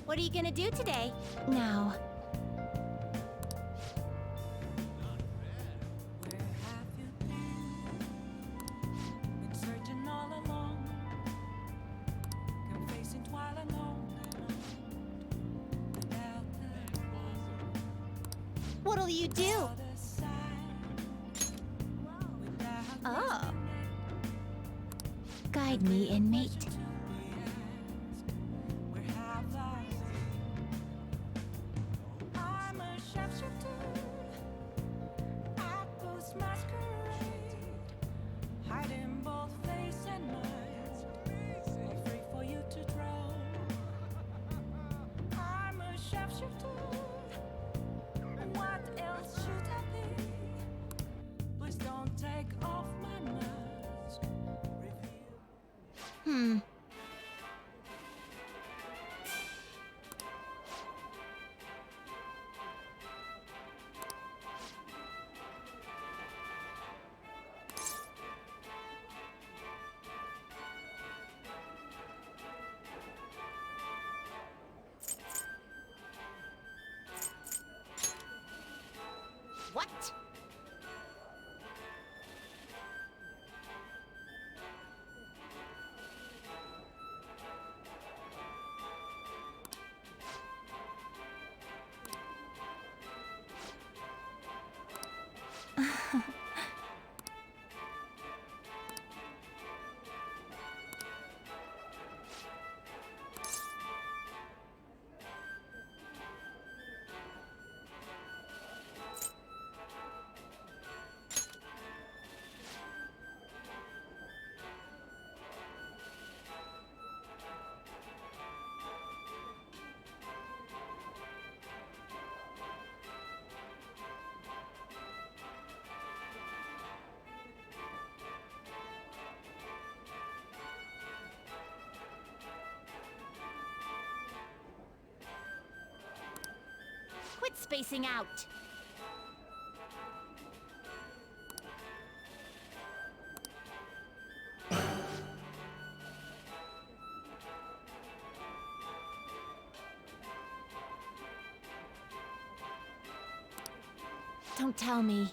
What are you gonna do today? Now. What'll you do? Oh. Guide me, inmate. What? Quit spacing out. Don't tell me.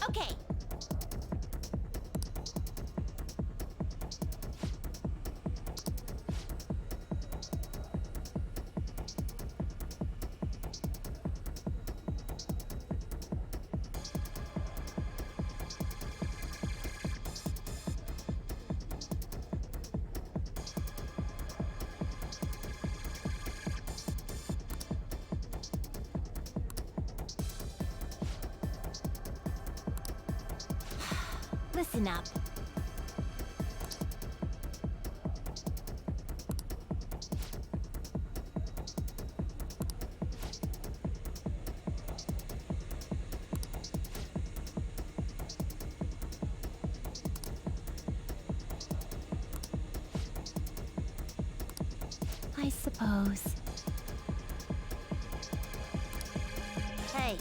Okay. Listen up. I suppose. Hey.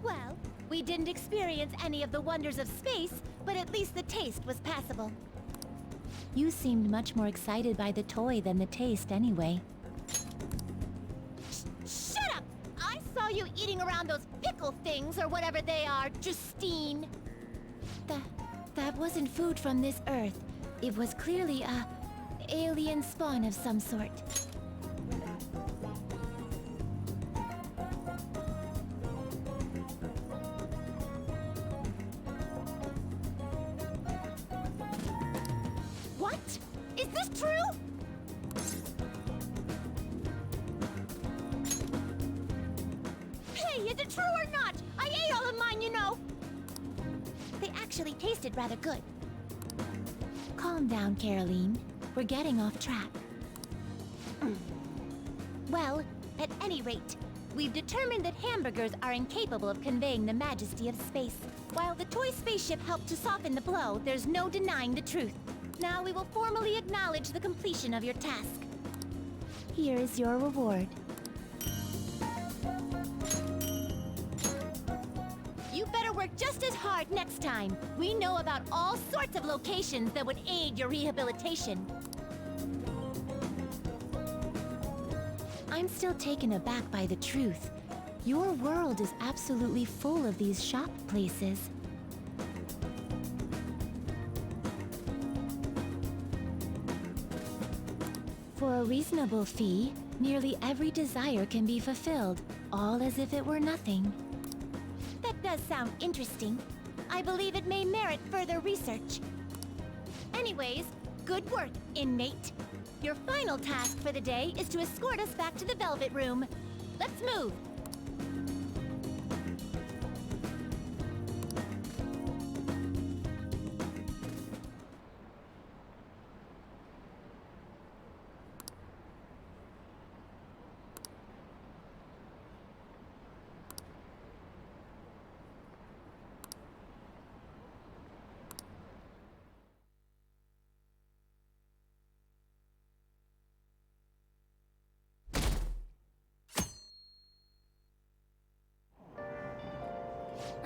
Well, we didn't experience any of the wonders of space, but at least the taste was passable. You seemed much more excited by the toy than the taste anyway. Shut up! I saw you eating around those pickle things or whatever they are, Justine. That wasn't food from this Earth. It was clearly a alien spawn of some sort. What? Is this true? Hey, is it true or not? I ate all of mine, you know. They actually tasted rather good. Calm down, Caroline. We're getting off track. Well, at any rate, we've determined that hamburgers are incapable of conveying the majesty of space. While the toy spaceship helped to soften the blow, there's no denying the truth. Now we will formally acknowledge the completion of your task. Here is your reward. You better work just as hard next time. We know about all sorts of locations that would aid your rehabilitation. I'm still taken aback by the truth. Your world is absolutely full of these shop places. For a reasonable fee, nearly every desire can be fulfilled, all as if it were nothing. That does sound interesting. I believe it may merit further research. Anyways, good work, inmate. Your final task for the day is to escort us back to the Velvet Room. Let's move!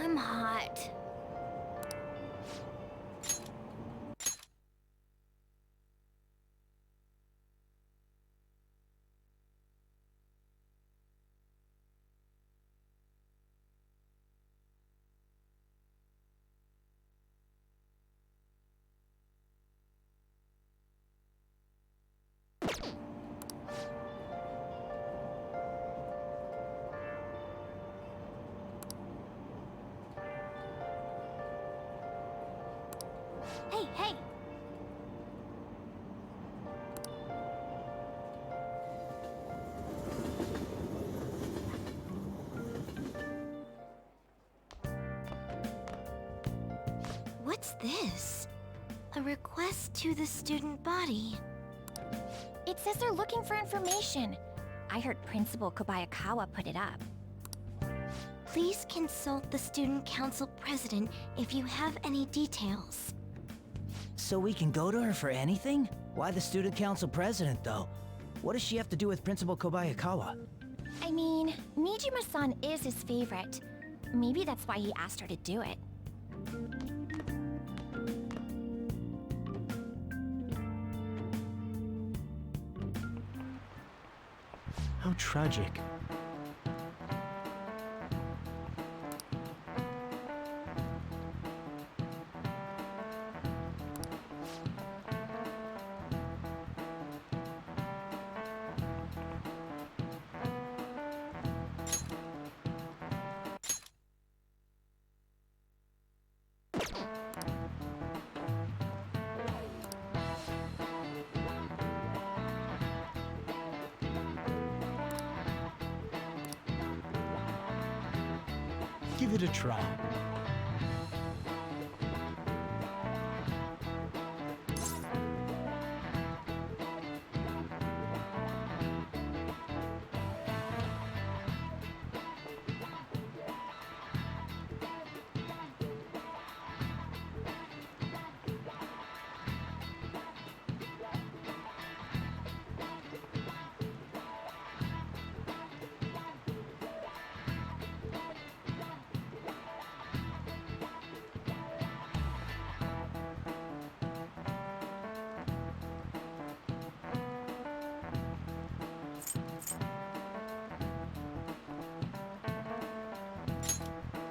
I'm hot. Hey, hey! What's this? A request to the student body. It says they're looking for information. I heard Principal Kobayakawa put it up. Please consult the Student Council President if you have any details. So we can go to her for anything? Why the Student Council President, though? What does she have to do with Principal Kobayakawa? I mean, Nijima-san is his favorite. Maybe that's why he asked her to do it. How tragic. Give it a try.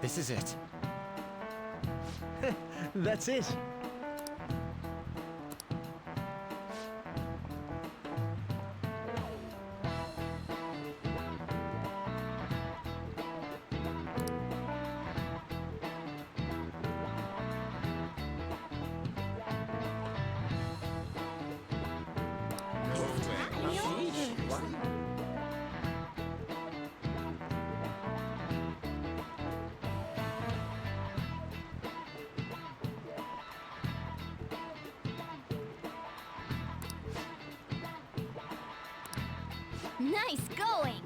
This is it. That's it. Nice going!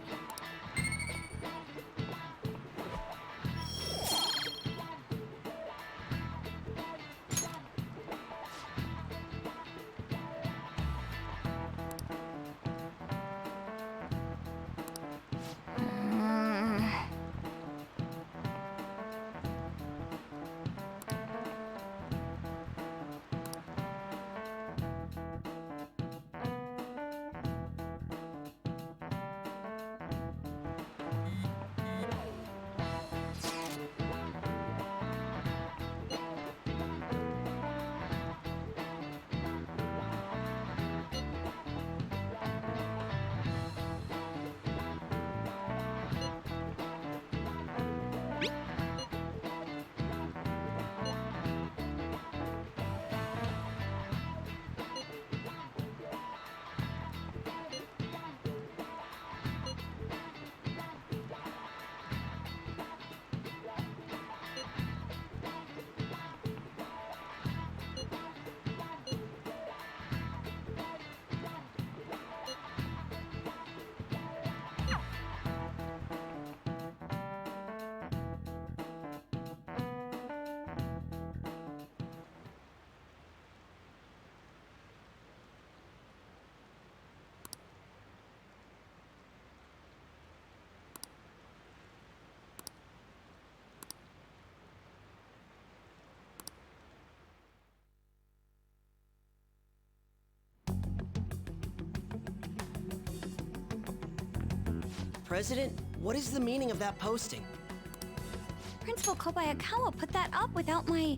President, what is the meaning of that posting? Principal Kobayakawa put that up without my...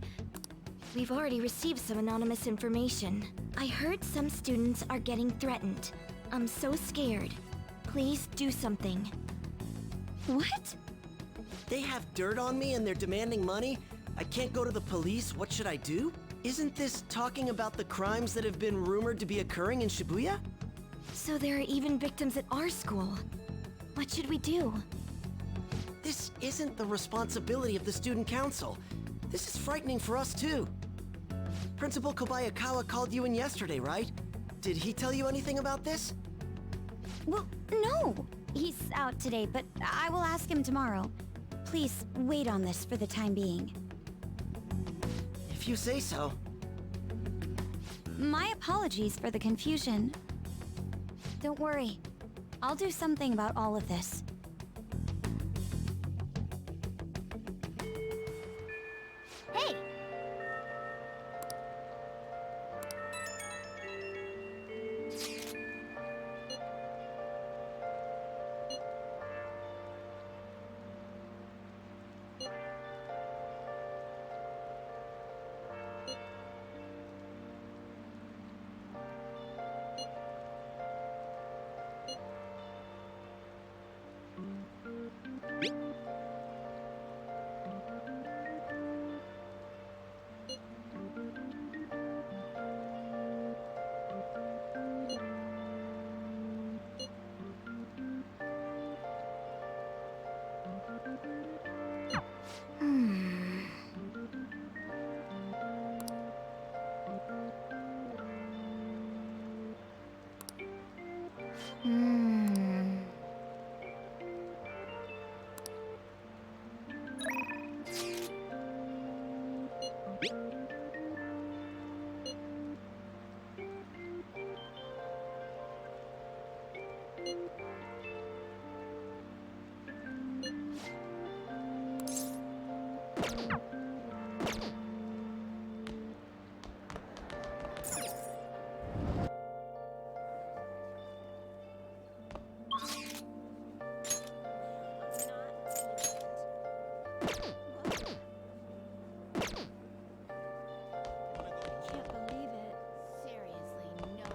We've already received some anonymous information. I heard some students are getting threatened. I'm so scared. Please do something. What? They have dirt on me and they're demanding money? I can't go to the police, what should I do? Isn't this talking about the crimes that have been rumored to be occurring in Shibuya? So there are even victims at our school. What should we do? This isn't the responsibility of the student council. This is frightening for us too. Principal Kobayakawa called you in yesterday, right? Did he tell you anything about this? Well, no. He's out today, but I will ask him tomorrow. Please wait on this for the time being. If you say so. My apologies for the confusion. Don't worry. I'll do something about all of this. Hey! Can't believe it. Seriously, no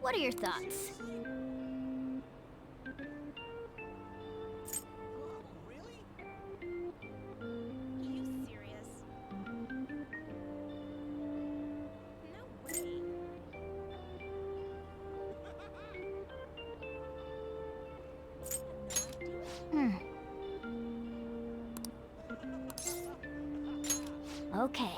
What are your thoughts? Okay.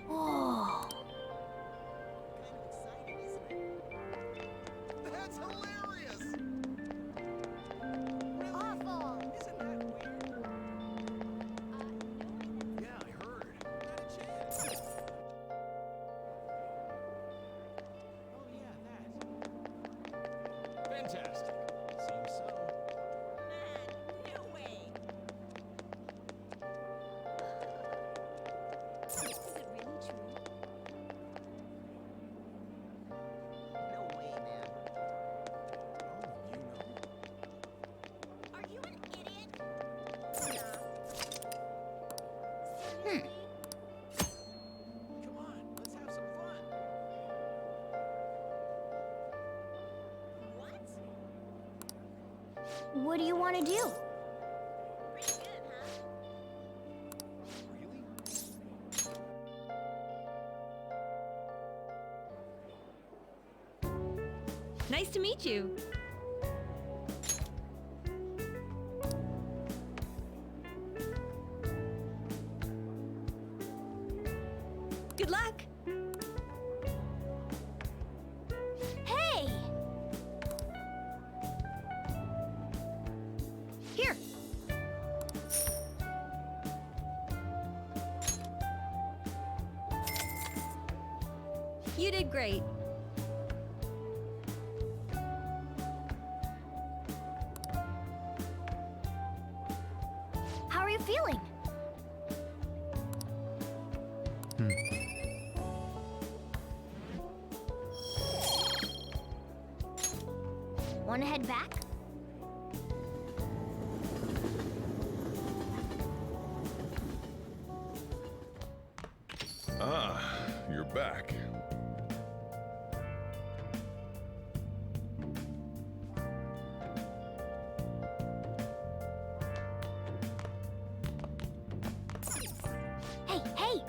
Whoa. That's hilarious! Awful. Isn't that weird? Yeah, I heard. Not a chance. What do you want to do? Nice to meet you. Good luck. Hey! Here. You did great. How are you feeling? Want to head back? Ah, you're back. Hey, hey!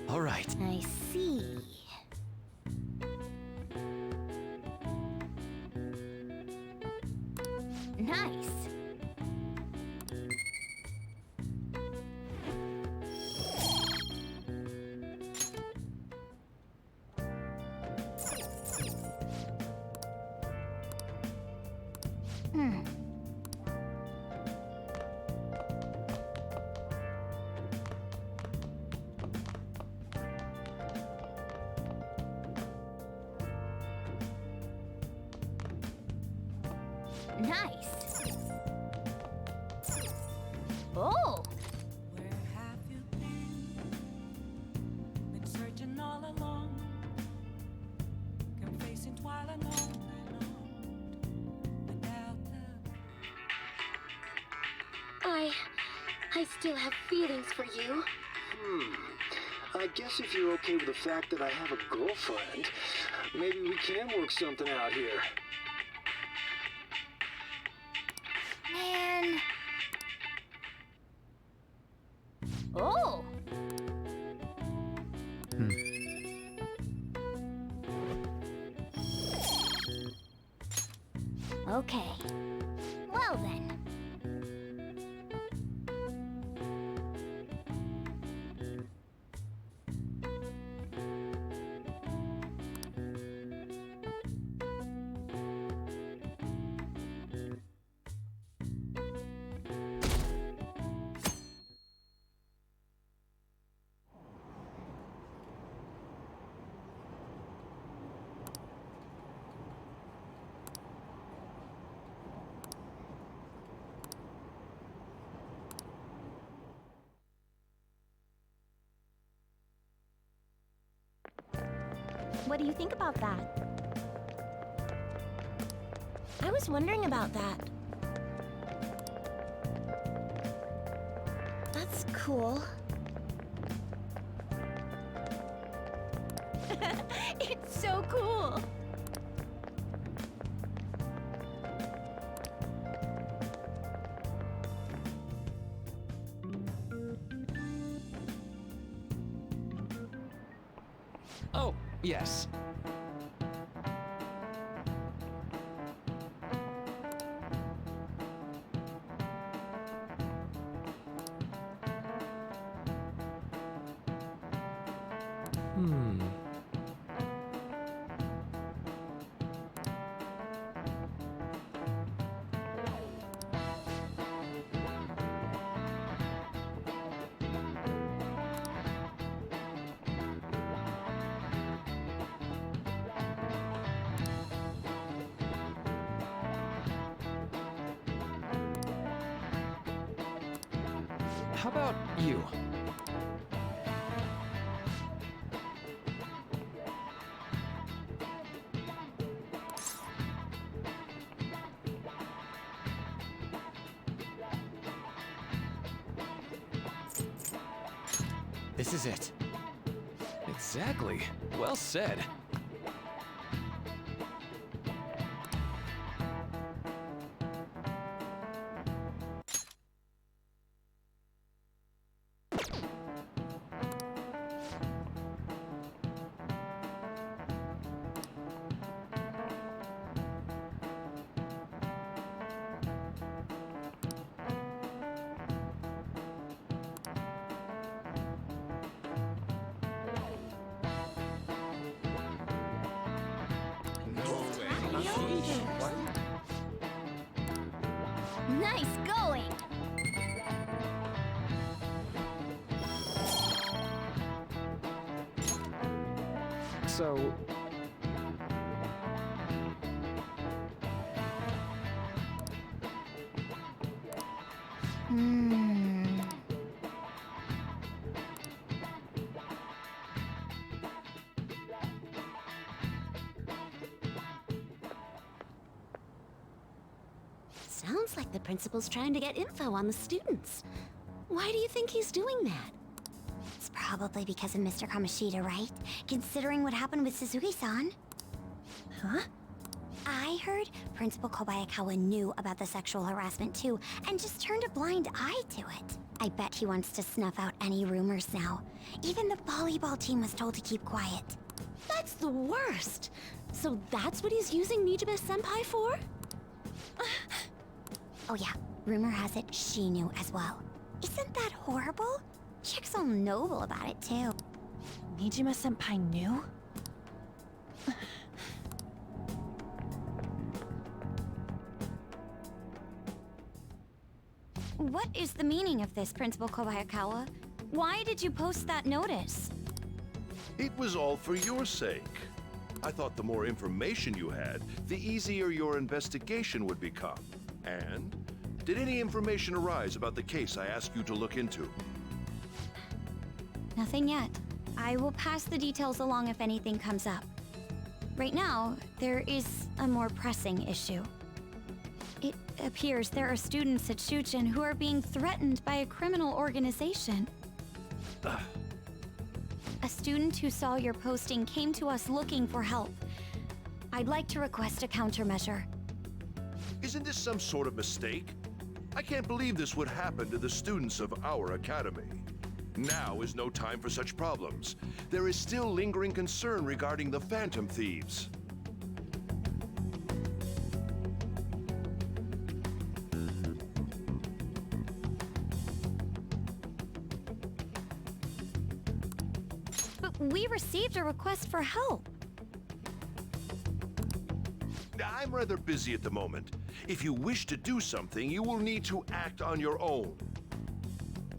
All right. I see. Nice. Nice. Oh! Where have you been? Been searching all along, confessing while alone without the. I still have feelings for you. I guess if you're okay with the fact that I have a girlfriend, maybe we can work something out here. Man. Oh! Okay. Well then. What do you think about that? I was wondering about that. That's cool. It's so cool! Oh, yes. How about you? This is it. Exactly. Well said. Nice going! So, Sounds like the principal's trying to get info on the students. Why do you think he's doing that? It's probably because of Mr. Kamoshida, right? Considering what happened with Suzuki-san. Huh? I heard Principal Kobayakawa knew about the sexual harassment too, and just turned a blind eye to it. I bet he wants to snuff out any rumors now. Even the volleyball team was told to keep quiet. That's the worst! So that's what he's using Nijime-senpai for? Oh yeah, rumor has it she knew as well. Isn't that horrible? Chick's all noble about it too. Nijima-senpai knew? What is the meaning of this, Principal Kobayakawa? Why did you post that notice? It was all for your sake. I thought the more information you had, the easier your investigation would become. And did any information arise about the case I asked you to look into? Nothing yet. I will pass the details along if anything comes up. Right now, there is a more pressing issue. It appears there are students at Shuchen who are being threatened by a criminal organization. A student who saw your posting came to us looking for help. I'd like to request a countermeasure. Isn't this some sort of mistake? I can't believe this would happen to the students of our academy. Now is no time for such problems. There is still lingering concern regarding the Phantom Thieves. But we received a request for help. I'm rather busy at the moment. If you wish to do something, you will need to act on your own.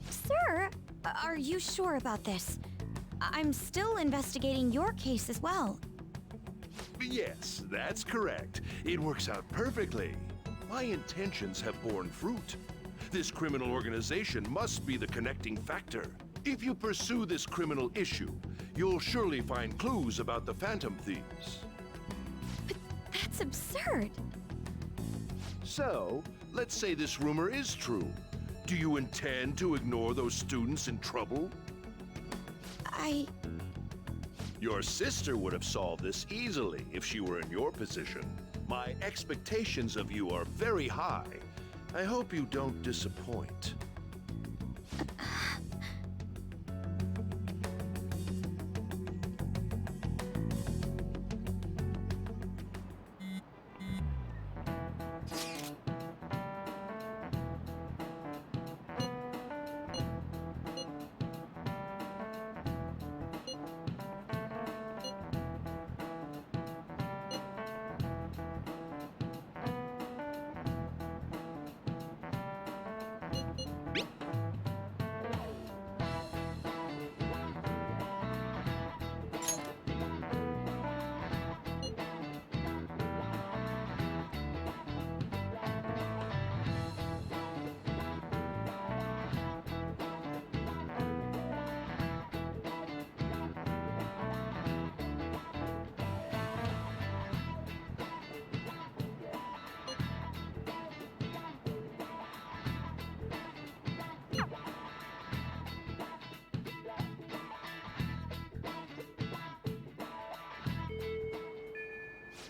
Sir, are you sure about this? I'm still investigating your case as well. Yes, that's correct. It works out perfectly. My intentions have borne fruit. This criminal organization must be the connecting factor. If you pursue this criminal issue, you'll surely find clues about the Phantom Thieves. But that's absurd. So, let's say this rumor is true. Do you intend to ignore those students in trouble? Your sister would have solved this easily if she were in your position. My expectations of you are very high. I hope you don't disappoint.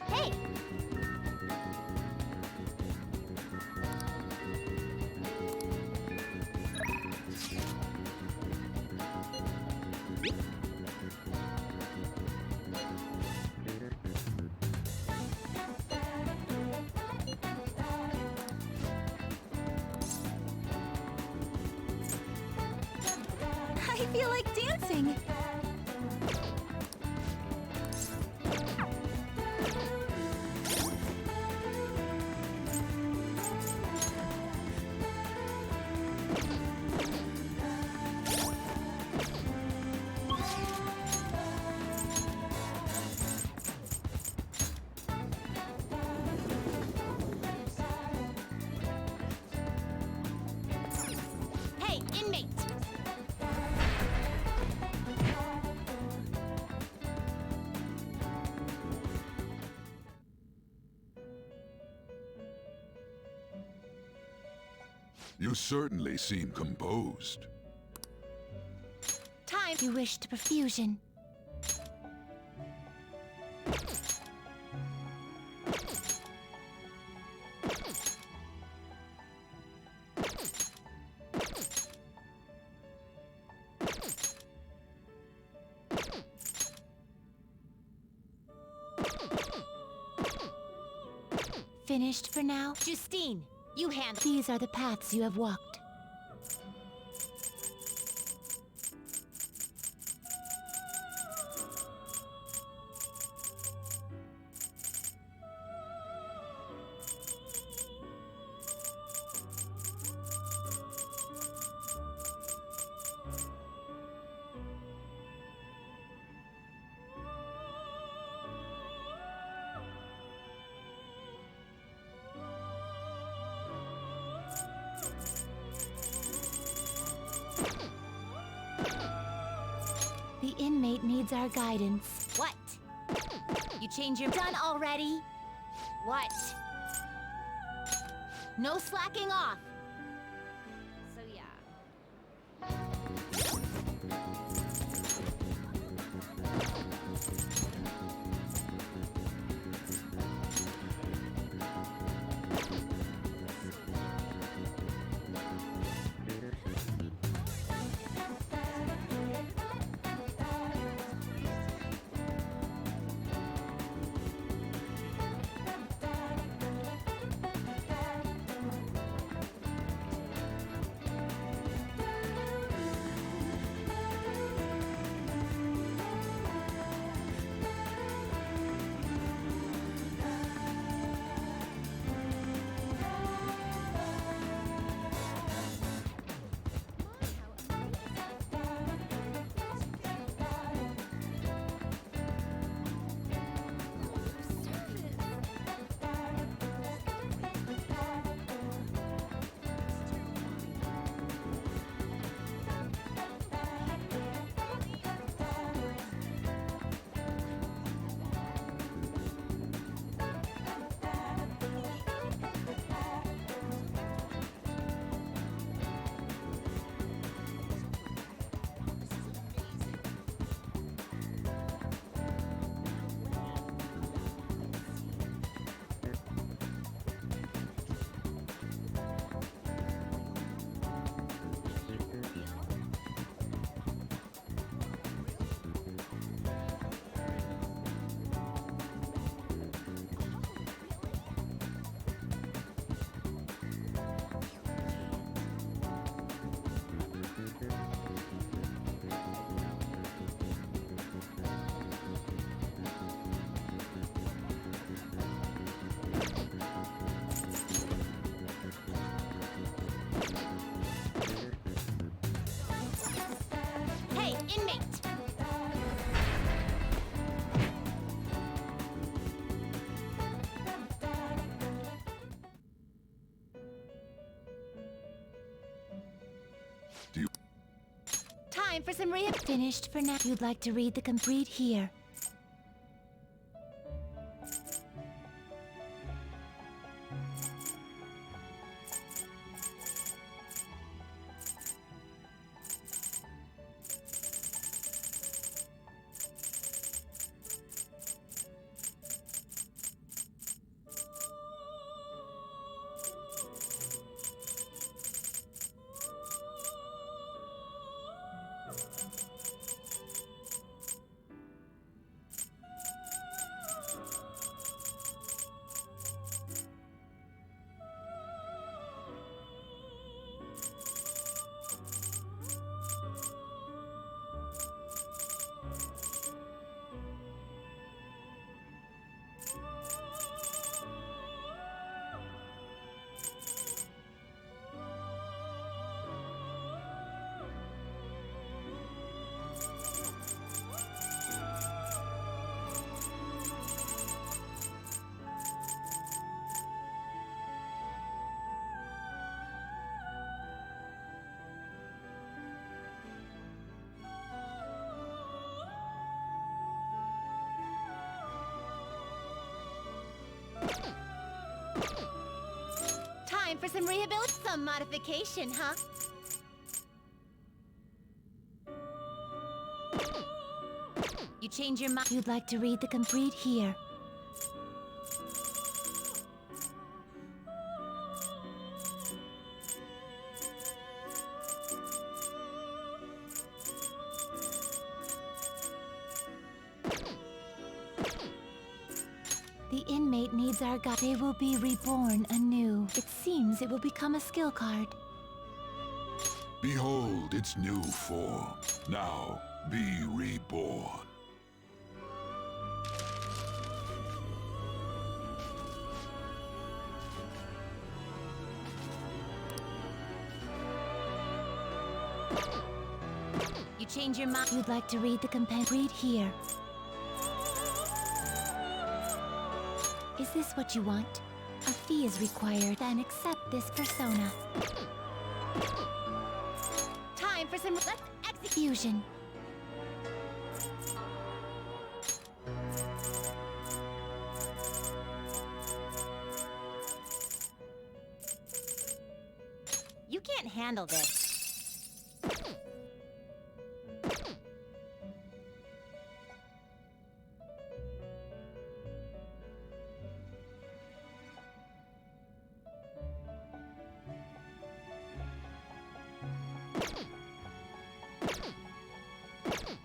Hey! I feel like dancing. Hey, inmate! You certainly seem composed. Time you wish to perfusion. Finished for now? Justine, you handle. These are the paths you have walked. The inmate needs our guidance. What? You change your... Done already? What? No slacking off. So yeah. Time for some rehab. Finished for now. You'd like to read the complete here. Time for some rehabilitation. Some modification, huh? You change your mind. You'd like to read the complete here. The inmate needs our guide. They will be reborn anew. It seems it will become a skill card. Behold its new form. Now be reborn. You change your mind. You'd like to read the companion. Read here. Is this what you want? A fee is required, then accept this persona. Time for some execution. You can't handle this.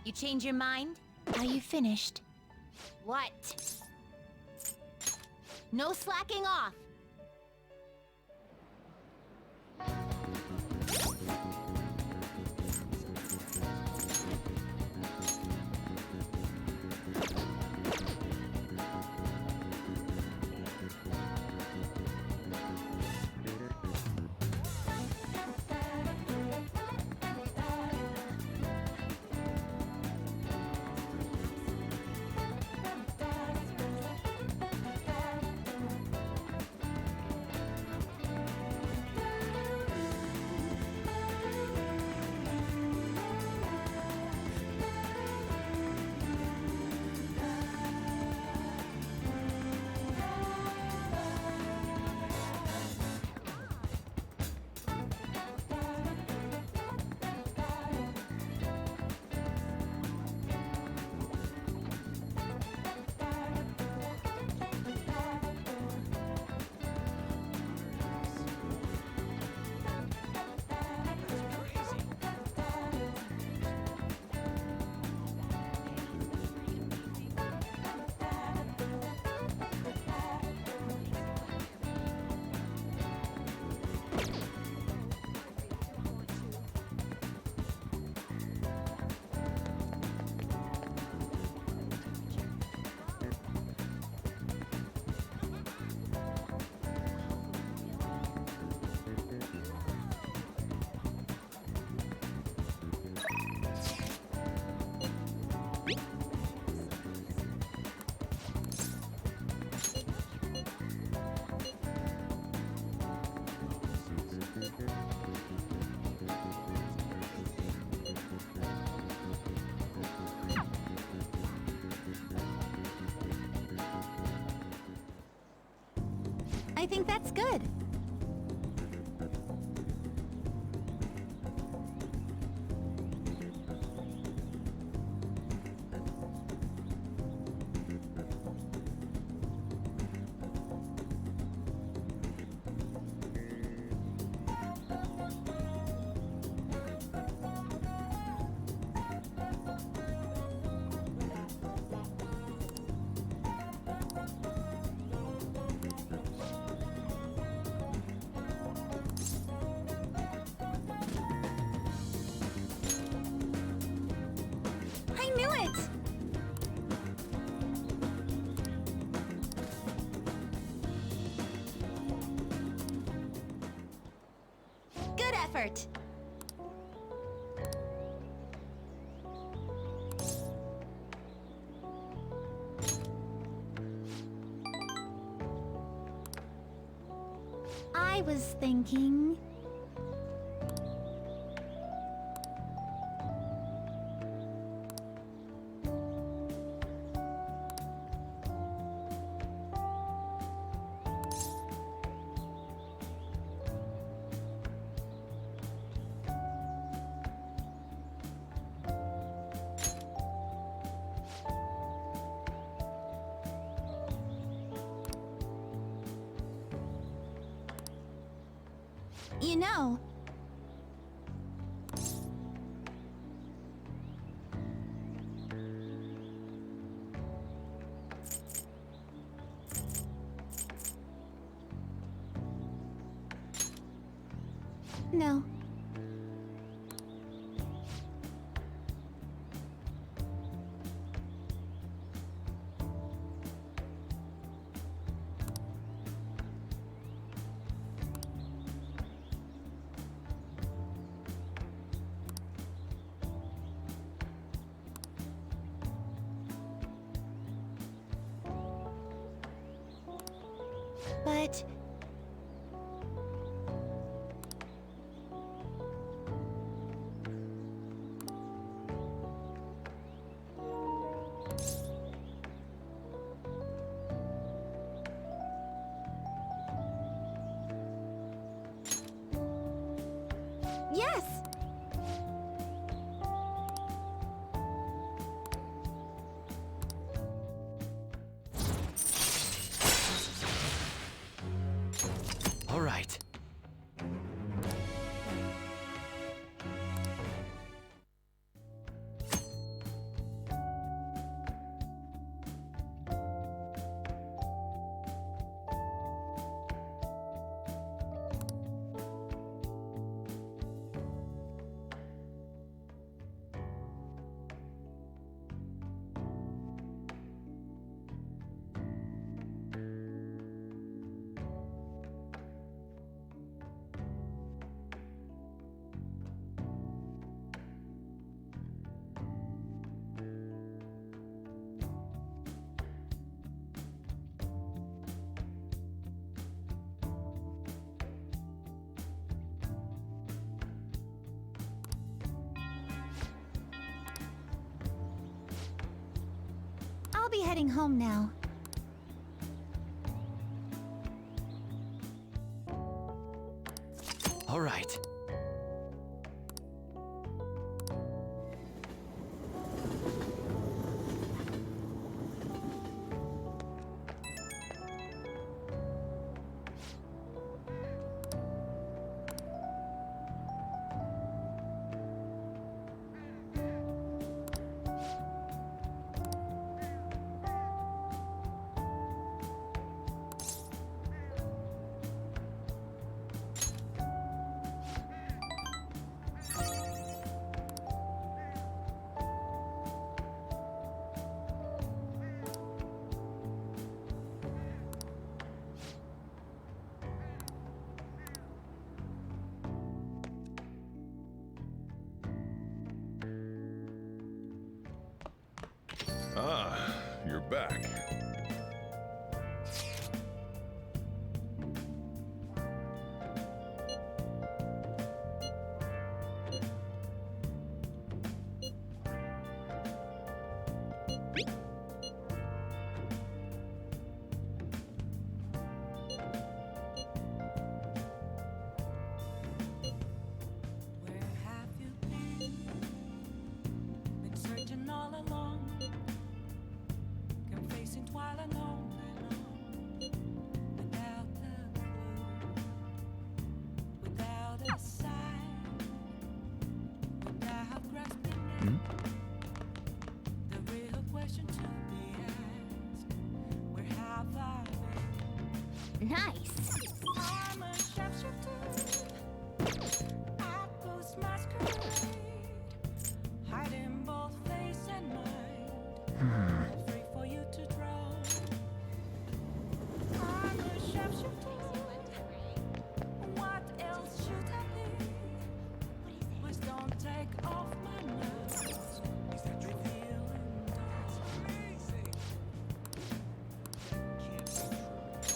You change your mind? Are you finished? What? No slacking off! I think that's good. I knew it! Good effort! I was thinking... You know... No. But... Yes! All right. I'll be heading home now. All right. Ah, you're back. Nice. I'm a sharpshooter. Outpost masquerade. Hiding both face and mind. Free for you to draw. I'm a sharpshooter. What else should I be? Please don't take off my mask.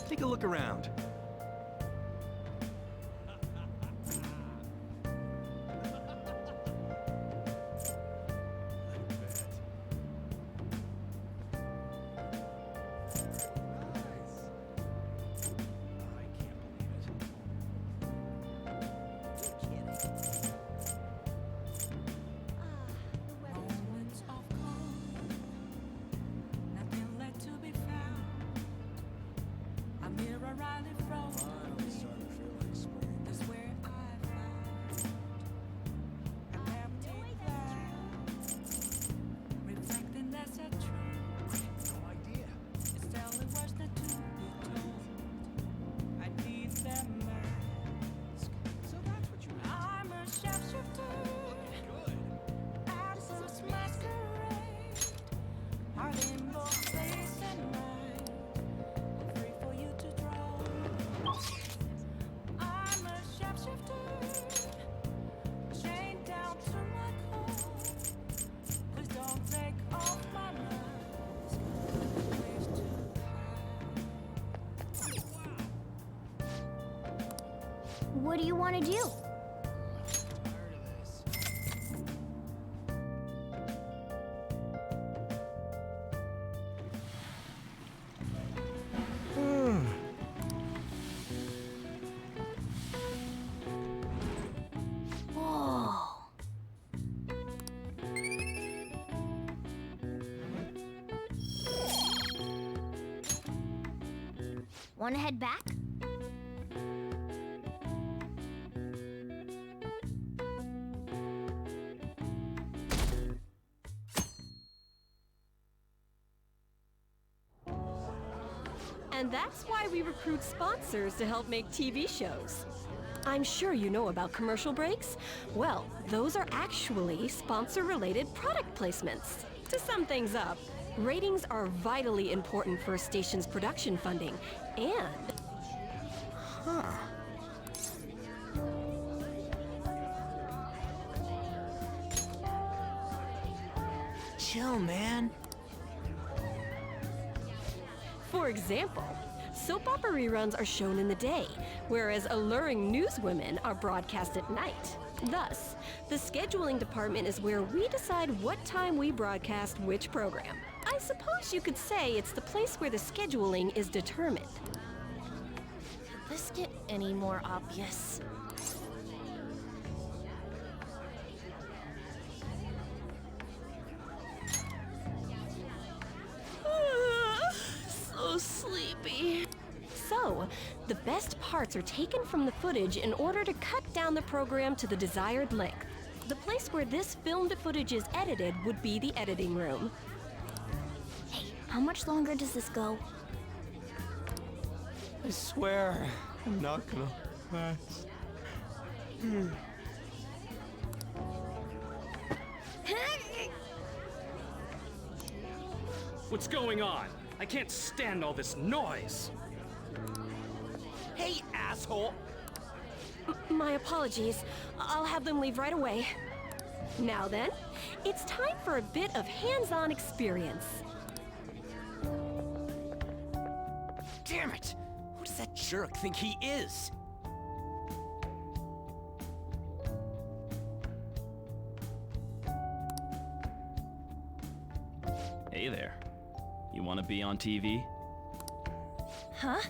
Take a look around. Moments of calm, nothing left to be found. A mirror right in front of me. Is where I found an empty glass, reflecting as a truth. No idea. It's telling words not to be told. I need that mask. So that's what you I'm a sharpshooter. Absence masquerade. Heart in both face and mind. Free for you to draw. I'm a sharpshooter. Chained down to my core. Please don't take off my mask. Place to What do you want to do? Whoa. Want to head back? And that's why we recruit sponsors to help make TV shows. I'm sure you know about commercial breaks. Well, those are actually sponsor-related product placements. To sum things up, ratings are vitally important for a station's production funding, and... Chill, man. For example, soap opera reruns are shown in the day, whereas alluring newswomen are broadcast at night. Thus, the scheduling department is where we decide what time we broadcast which program. I suppose you could say it's the place where the scheduling is determined. Could this get any more obvious? So sleepy. So, the best parts are taken from the footage in order to cut down the program to the desired length. The place where this filmed footage is edited would be the editing room. Hey, how much longer does this go? I swear, I'm not gonna last. What's going on? I can't stand all this noise. Hey, asshole! My apologies. I'll have them leave right away. Now then, it's time for a bit of hands-on experience. Damn it! Who does that jerk think he is? Hey there. You want to be on TV? Huh?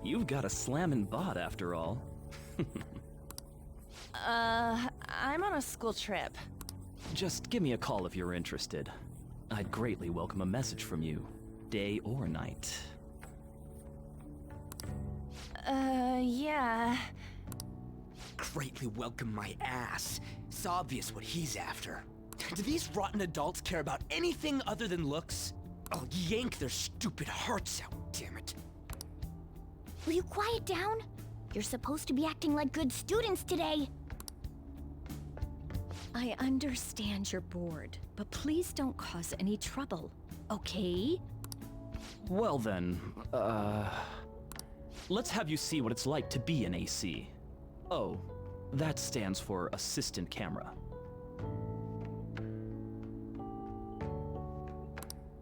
You've got a slammin' bot after all. I'm on a school trip. Just give me a call if you're interested. I'd greatly welcome a message from you, day or night. Yeah. Greatly welcome my ass. It's obvious what he's after. Do these rotten adults care about anything other than looks? I'll yank their stupid hearts out, damn it. Will you quiet down? You're supposed to be acting like good students today. I understand you're bored, but please don't cause any trouble, okay? Well then, let's have you see what it's like to be an AC. Oh, that stands for assistant camera.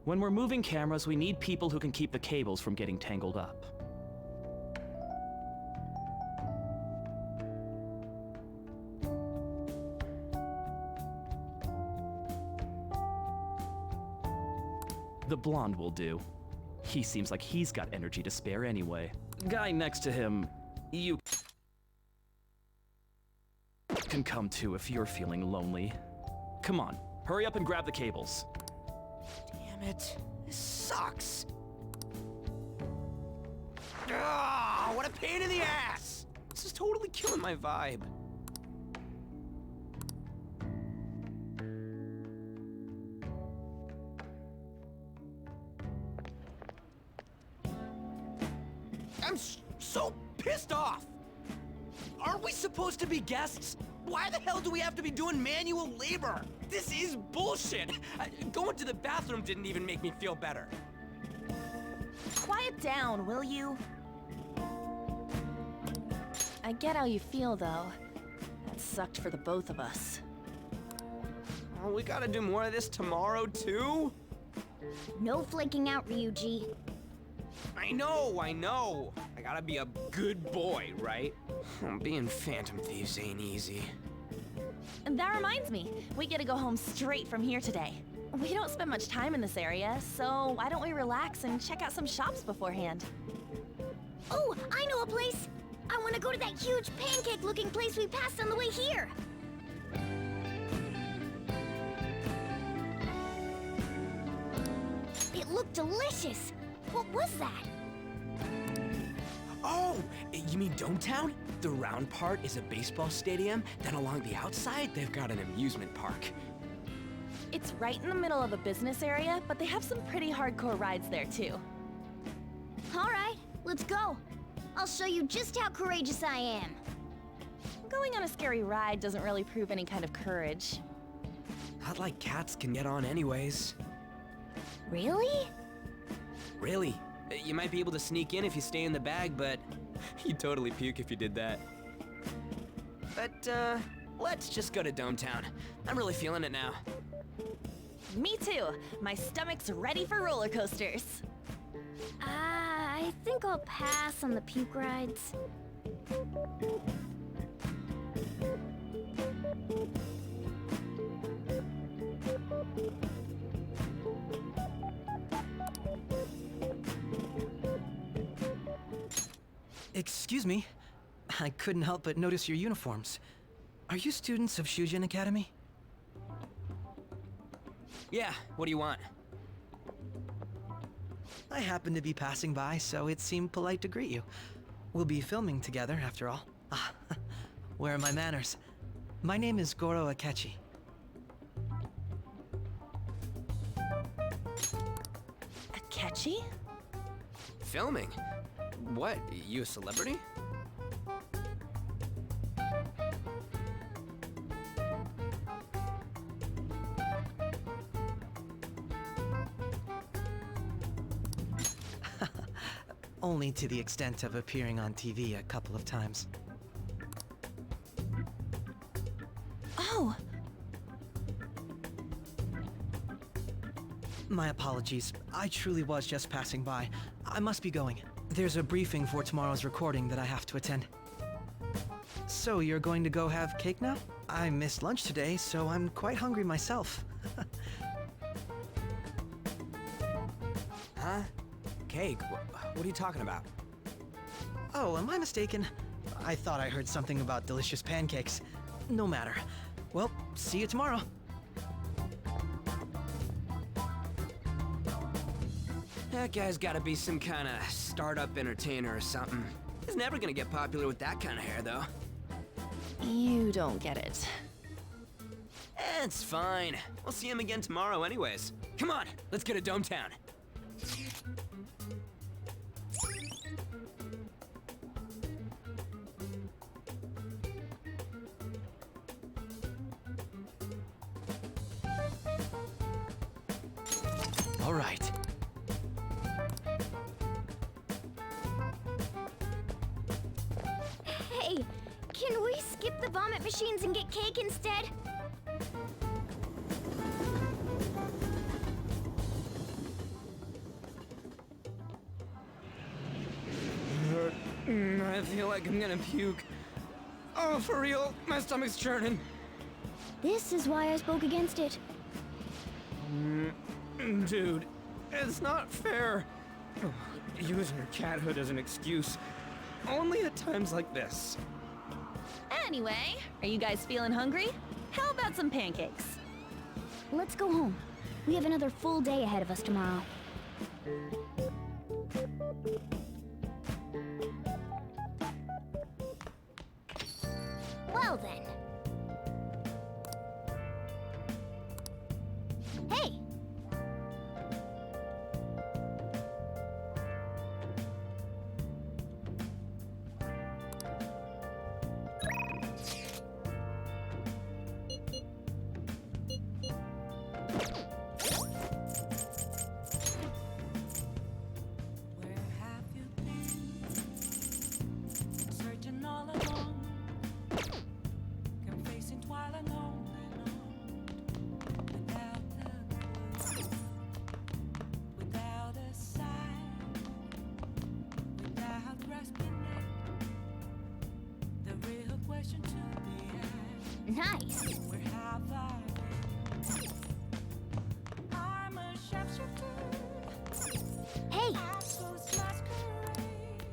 When we're moving cameras, we need people who can keep the cables from getting tangled up. The blonde will do. He seems like he's got energy to spare anyway. Guy next to him, you can come too if you're feeling lonely. Come on, hurry up and grab the cables. Damn it. This sucks. Ah, what a pain in the ass! This is totally killing my vibe. I'm so pissed off! Aren't we supposed to be guests? Why the hell do we have to be doing manual labor? This is bullshit! Going to the bathroom didn't even make me feel better. Quiet down, will you? I get how you feel, though. That sucked for the both of us. Oh, we gotta do more of this tomorrow, too? No flaking out, Ryuji. I know. I gotta be a good boy, right? Being Phantom Thieves ain't easy. And that reminds me, we get to go home straight from here today. We don't spend much time in this area, so why don't we relax and check out some shops beforehand? Oh, I know a place! I want to go to that huge pancake-looking place we passed on the way here! It looked delicious! What was that? Oh, you mean Dometown? The round part is a baseball stadium, then along the outside, they've got an amusement park. It's right in the middle of a business area, but they have some pretty hardcore rides there too. Alright, let's go. I'll show you just how courageous I am. Going on a scary ride doesn't really prove any kind of courage. Not like cats can get on anyways. Really? Really. You might be able to sneak in if you stay in the bag, but you'd totally puke if you did that. But, let's just go to Dometown. I'm really feeling it now. Me too. My stomach's ready for roller coasters. I think I'll pass on the puke rides. Excuse me. I couldn't help but notice your uniforms. Are you students of Shujin Academy? Yeah, what do you want? I happened to be passing by, so it seemed polite to greet you. We'll be filming together, after all. Where are my manners? My name is Goro Akechi. Akechi? Filming? What, you a celebrity? Only to the extent of appearing on TV a couple of times. Oh! My apologies. I truly was just passing by. I must be going. There's a briefing for tomorrow's recording that I have to attend. So you're going to go have cake now? I missed lunch today, so I'm quite hungry myself. Huh? Cake? What are you talking about? Oh, am I mistaken? I thought I heard something about delicious pancakes. No matter. Well, see you tomorrow. That guy's gotta be some kind of startup entertainer or something. He's never gonna get popular with that kind of hair, though. You don't get it. It's fine. We'll see him again tomorrow anyways. Come on, let's get to Dometown. All right. Hey, can we skip the vomit machines and get cake instead? I feel like I'm gonna puke. Oh, for real, my stomach's churning. This is why I spoke against it. Dude, it's not fair. Using your cathood as an excuse. Only at times like this. Anyway, are you guys feeling hungry? How about some pancakes? Let's go home. We have another full day ahead of us tomorrow. Well then. Hey! Where have you been? Searching all along, confessing twilight on and on, without a clue, without a sign, without grasping it. The real question to be asked: Nice! where have I been? I'm a shapeshifter. Hey! Absolute masquerade,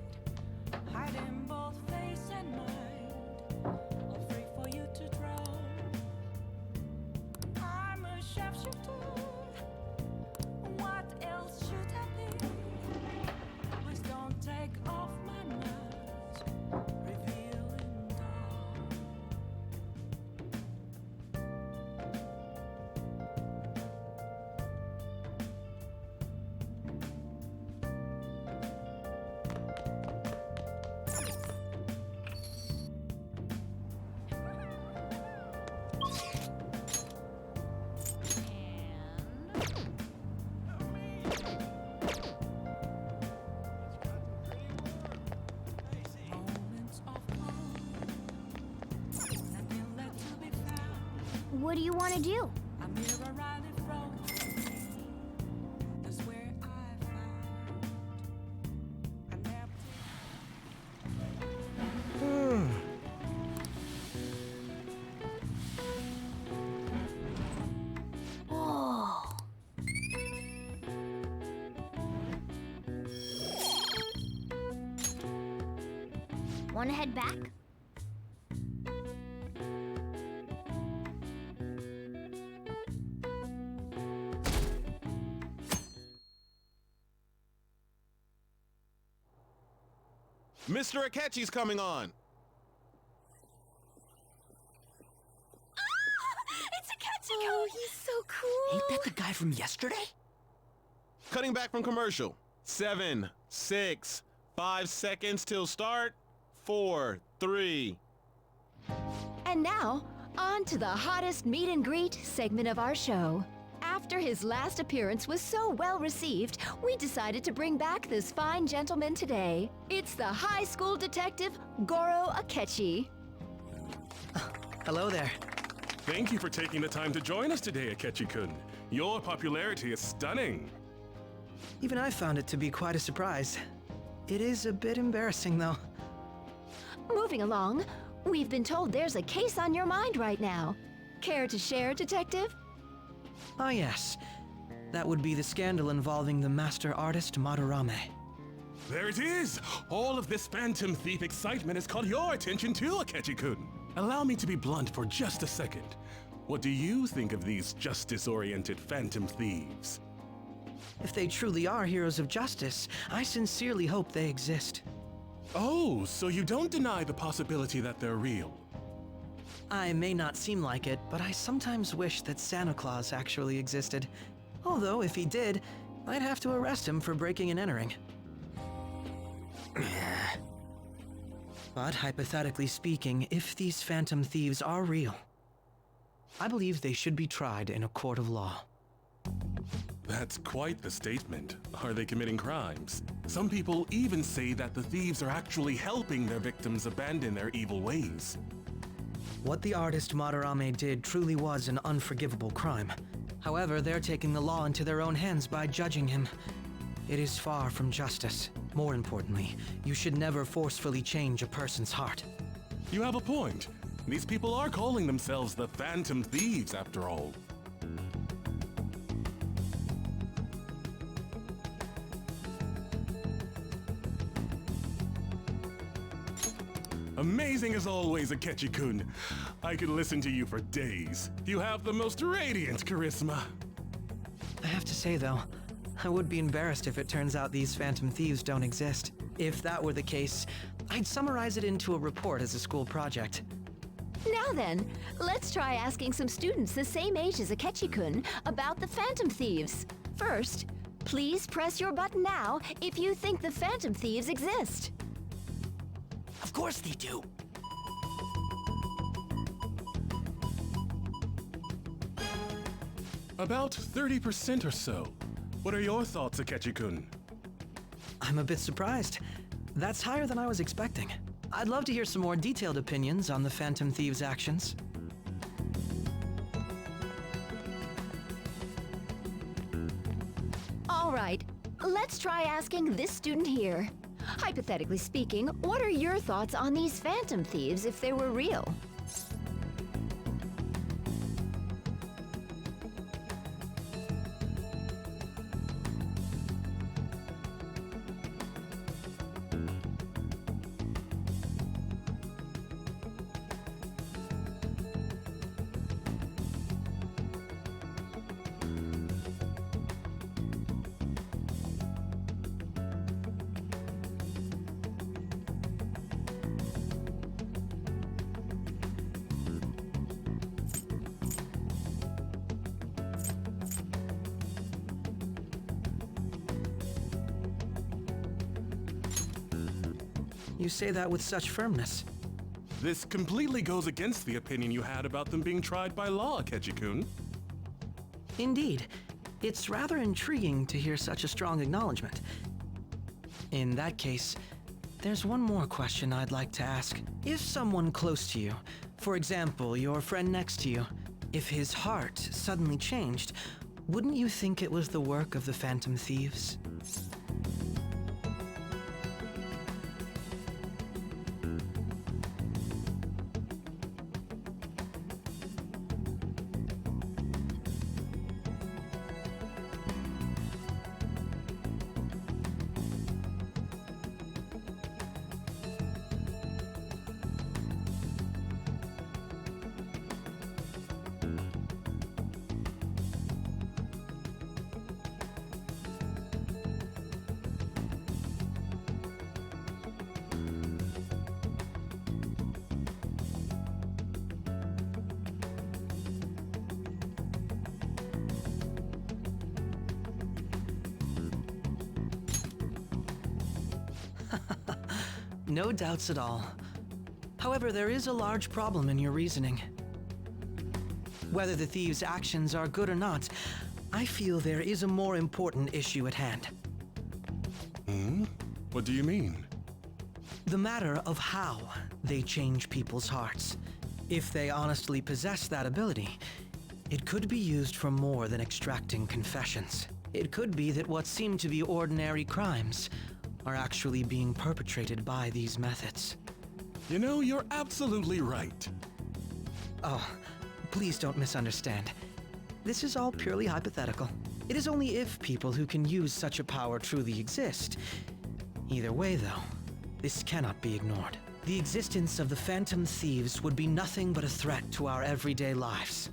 hiding both face and mind, all free for you to draw. I'm a shapeshifter. What else should I be? Please don't take off my mask, revealing dawn. Moments of calm, nothing left to be found. What do you want to do? A mirror right in front of me. That's where I found an empty. Oh. Want to head back? Mr. Akechi's coming on. It's Akechi! Oh, he's so cool! Ain't that the guy from yesterday? Cutting back from commercial. 7, 6, 5 seconds till start. 4, 3. And now, on to the hottest meet and greet segment of our show. After his last appearance was so well received, we decided to bring back this fine gentleman today. It's the high school detective, Goro Akechi. Hello there. Thank you for taking the time to join us today, Akechi-kun. Your popularity is stunning. Even I found it to be quite a surprise. It is a bit embarrassing, though. Moving along, we've been told there's a case on your mind right now. Care to share, Detective? Ah, yes. That would be the scandal involving the master artist Madarame. There it is! All of this Phantom Thief excitement has caught your attention too, Akechi-kun. Allow me to be blunt for just a second. What do you think of these justice-oriented Phantom Thieves? If they truly are heroes of justice, I sincerely hope they exist. Oh, so you don't deny the possibility that they're real? I may not seem like it, but I sometimes wish that Santa Claus actually existed. Although, if he did, I'd have to arrest him for breaking and entering. But hypothetically speaking, if these Phantom Thieves are real, I believe they should be tried in a court of law. That's quite the statement. Are they committing crimes? Some people even say that the thieves are actually helping their victims abandon their evil ways. What the artist Madarame did truly was an unforgivable crime. However, they're taking the law into their own hands by judging him. It is far from justice. More importantly, you should never forcefully change a person's heart. You have a point. These people are calling themselves the Phantom Thieves, after all. Amazing as always, Akechi-kun. I could listen to you for days. You have the most radiant charisma. I have to say, though, I would be embarrassed if it turns out these Phantom Thieves don't exist. If that were the case, I'd summarize it into a report as a school project. Now then, let's try asking some students the same age as Akechi-kun about the Phantom Thieves. First, please press your button now if you think the Phantom Thieves exist. Of course they do. About 30% or so. What are your thoughts, Akechi-kun? I'm a bit surprised. That's higher than I was expecting. I'd love to hear some more detailed opinions on the Phantom Thieves' actions. All right, let's try asking this student here. Hypothetically speaking, what are your thoughts on these Phantom Thieves if they were real? You say that with such firmness. This completely goes against the opinion you had about them being tried by law, Akechi-kun. Indeed. It's rather intriguing to hear such a strong acknowledgement. In that case, there's one more question I'd like to ask. If someone close to you, for example, your friend next to you, if his heart suddenly changed, wouldn't you think it was the work of the Phantom Thieves? No doubts at all. However, there is a large problem in your reasoning. Whether the thieves' actions are good or not, I feel there is a more important issue at hand. What do you mean? The matter of how they change people's hearts. If they honestly possess that ability, it could be used for more than extracting confessions. It could be that what seem to be ordinary crimes are actually being perpetrated by these methods. You know, you're absolutely right. Oh, please don't misunderstand. This is all purely hypothetical. It is only if people who can use such a power truly exist. Either way, though, this cannot be ignored. The existence of the Phantom Thieves would be nothing but a threat to our everyday lives.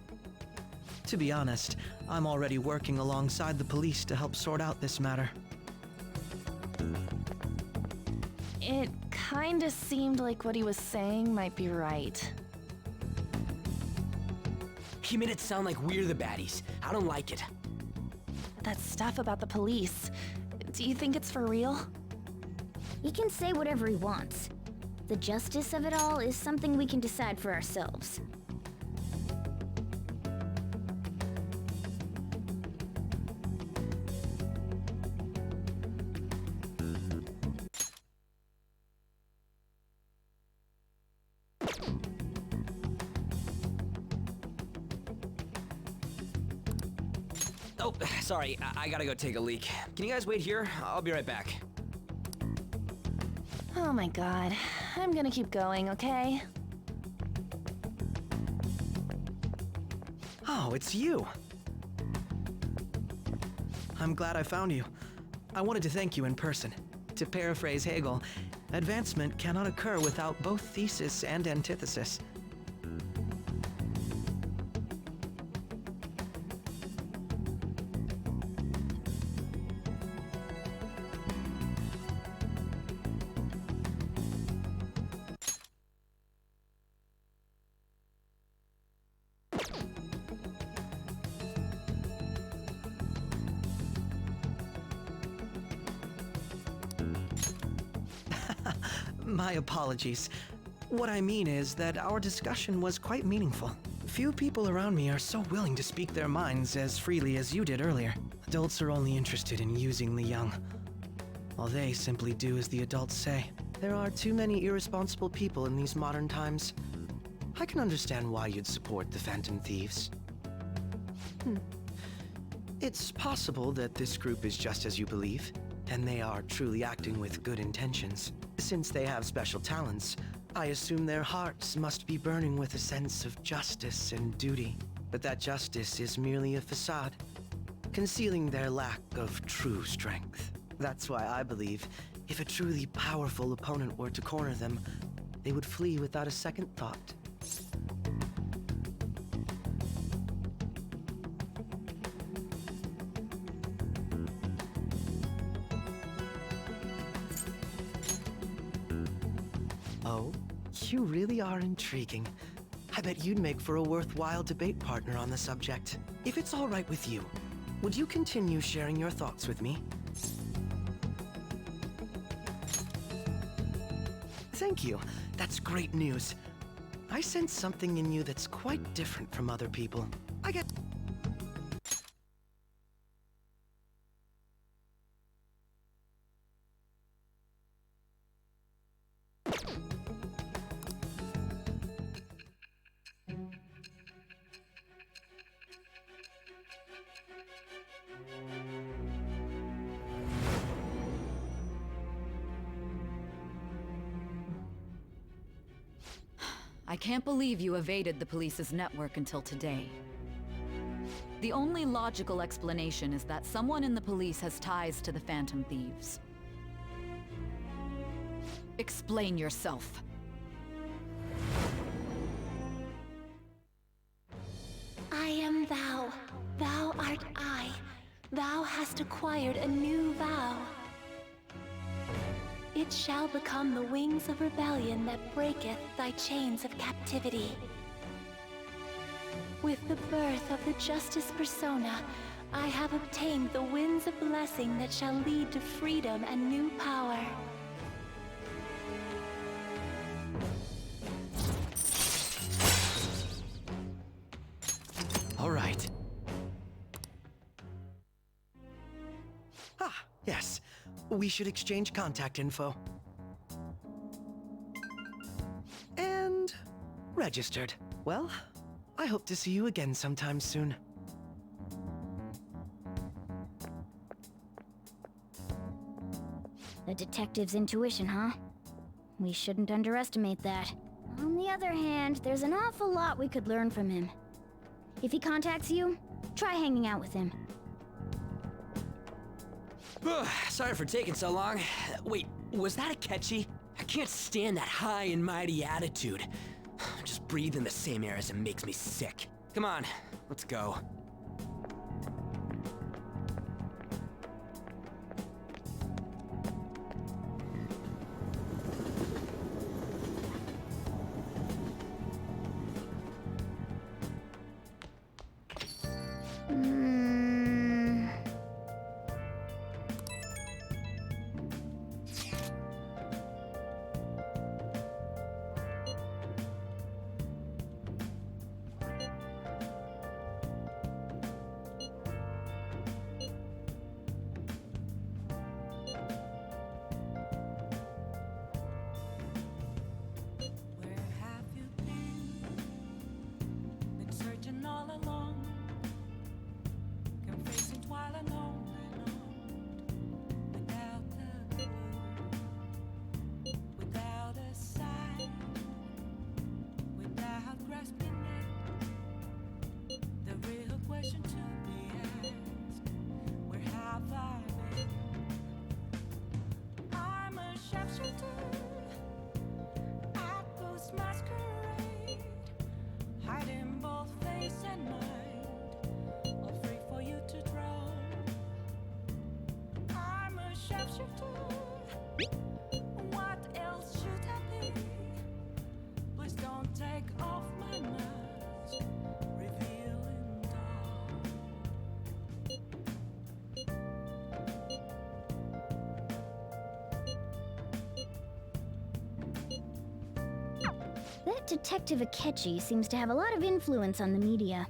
To be honest, I'm already working alongside the police to help sort out this matter. It kinda seemed like what he was saying might be right. He made it sound like we're the baddies. I don't like it. That stuff about the police, do you think it's for real? He can say whatever he wants. The justice of it all is something we can decide for ourselves. Oh, sorry, I gotta go take a leak. Can you guys wait here? I'll be right back. Oh my god. I'm gonna keep going, okay? Oh, it's you. I'm glad I found you. I wanted to thank you in person. To paraphrase Hegel, advancement cannot occur without both thesis and antithesis. My apologies. What I mean is that our discussion was quite meaningful. Few people around me are so willing to speak their minds as freely as you did earlier. Adults are only interested in using the young, while they simply do as the adults say. There are too many irresponsible people in these modern times. I can understand why you'd support the Phantom Thieves. It's possible that this group is just as you believe, and they are truly acting with good intentions. Since they have special talents, I assume their hearts must be burning with a sense of justice and duty. But that justice is merely a facade, concealing their lack of true strength. That's why I believe if a truly powerful opponent were to corner them, they would flee without a second thought. Oh, you really are intriguing. I bet you'd make for a worthwhile debate partner on the subject. If it's all right with you, would you continue sharing your thoughts with me? Thank you. That's great news. I sense something in you that's quite different from other people. I get... I can't believe you evaded the police's network until today. The only logical explanation is that someone in the police has ties to the Phantom Thieves. Explain yourself. I am thou. Thou art I. Thou hast acquired a new vow. It shall become the wings of rebellion that breaketh thy chains of captivity. With the birth of the Justice Persona, I have obtained the winds of blessing that shall lead to freedom and new power. All right. Ah, yes. We should exchange contact info. And... registered. Well, I hope to see you again sometime soon. The detective's intuition, huh? We shouldn't underestimate that. On the other hand, there's an awful lot we could learn from him. If he contacts you, try hanging out with him. Sorry for taking so long. Wait, was that Akechi? I can't stand that high and mighty attitude. Just breathing the same air as him makes me sick. Come on, let's go. Searching all along, shapeshifter. What else should I be? Please don't take off my mask, revealing dark. That Detective Akechi seems to have a lot of influence on the media.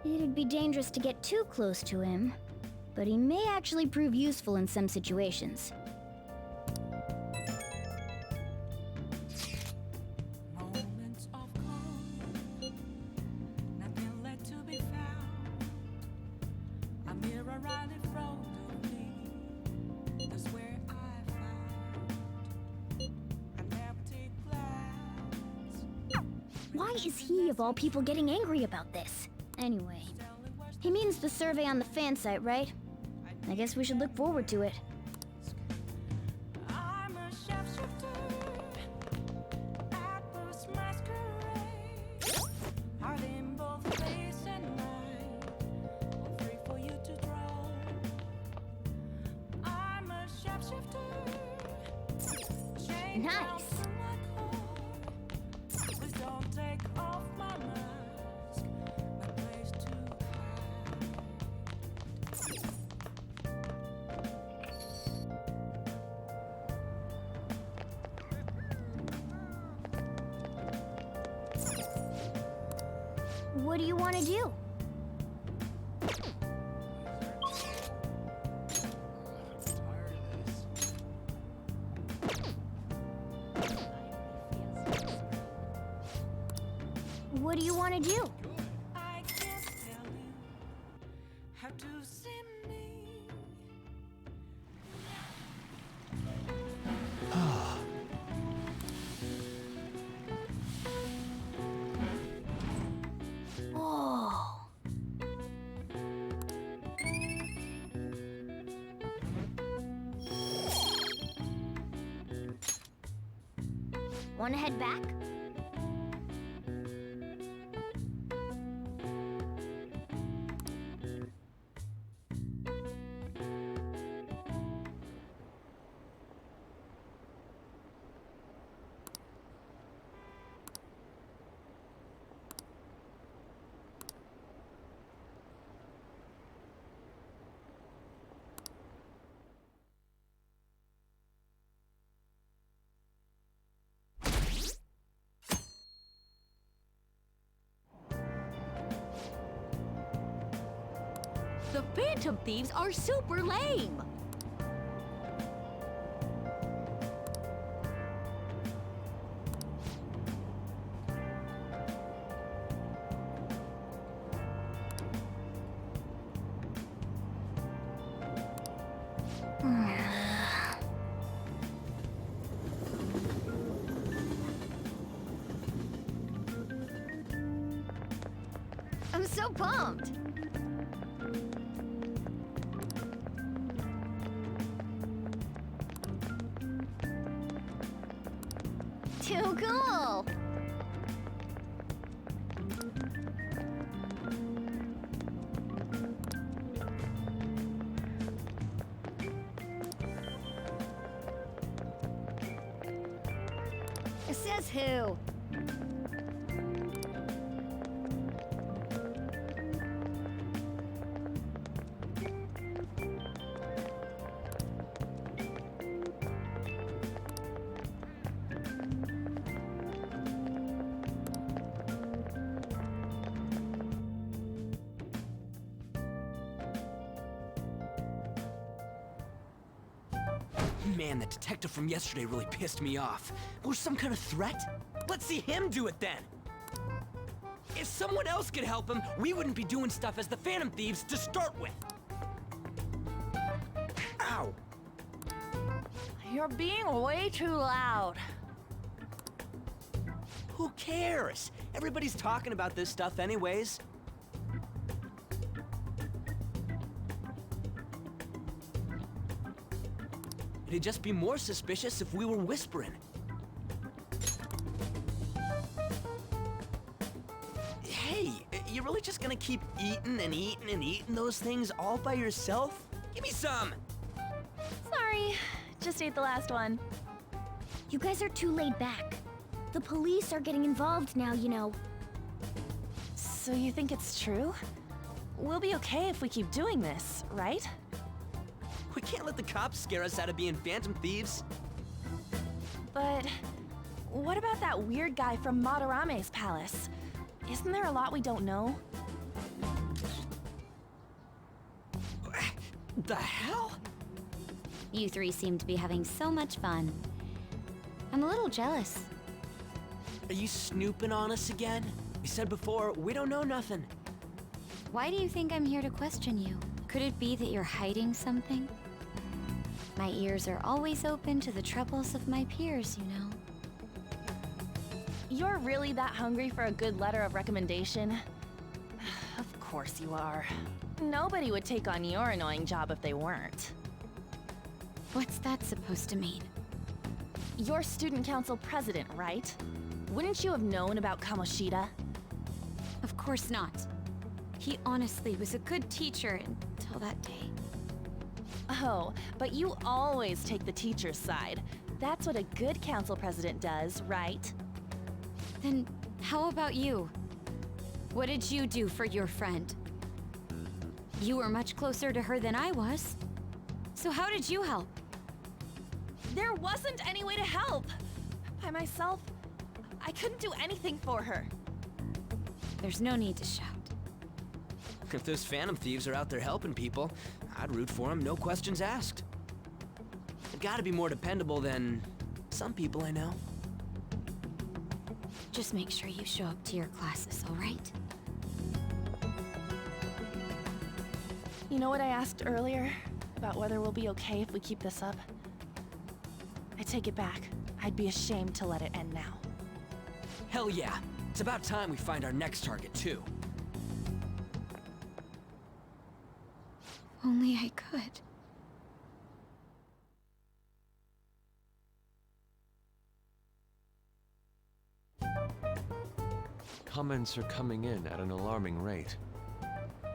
It'd be dangerous to get too close to him, but he may actually prove useful in some situations. Moments of calm, nothing left to be found. A mirror right in front of me, that's where I found an empty glass. Why is he, of all people, getting angry about this? Anyway, he means the survey on the fan site, right? I guess we should look forward to it. I'm a shapeshifter at first masquerade. Heart in both face and mind, all free for you to draw. I'm a shapeshifter. Chained down Nice. to my core. Please don't take off my mask, my place to What do you want to do? What do you want to do? I can't tell you how to see me. Oh. Want to head back? The Phantom Thieves are super lame! I'm so pumped! Too cool! Says who? Man, that detective from yesterday really pissed me off. Was some kind of threat? Let's see him do it then! If someone else could help him, we wouldn't be doing stuff as the Phantom Thieves to start with. Ow! You're being way too loud. Who cares? Everybody's talking about this stuff anyways. It'd just be more suspicious if we were whispering. Hey, You really just gonna keep eating and eating and eating those things all by yourself? Give me some! Sorry, just ate the last one. You guys are too laid back. The police are getting involved now, you know. So you think it's true? We'll be okay if we keep doing this, right? We can't let the cops scare us out of being phantom thieves. But what about that weird guy from Madarame's palace? Isn't there a lot we don't know? The hell? You three seem to be having so much fun. I'm a little jealous. Are you snooping on us again? We said before, we don't know nothing. Why do you think I'm here to question you? Could it be that you're hiding something? My ears are always open to the troubles of my peers, you know. You're really that hungry for a good letter of recommendation? Of course you are. Nobody would take on your annoying job if they weren't. What's that supposed to mean? You're student council president, right? Wouldn't you have known about Kamoshida? Of course not. He honestly was a good teacher until that day. Oh, but you always take the teacher's side. That's what a good council president does, right? Then how about you? What did you do for your friend? You were much closer to her than I was. So how did you help? There wasn't any way to help. By myself, I couldn't do anything for her. There's no need to shout. If those phantom thieves are out there helping people, I'd root for them, no questions asked. They've got to be more dependable than some people I know. Just make sure you show up to your classes, all right? You know what I asked earlier? About whether we'll be okay if we keep this up? I take it back. I'd be ashamed to let it end now. Hell yeah. It's about time we find our next target, too. Only I could. Comments are coming in at an alarming rate.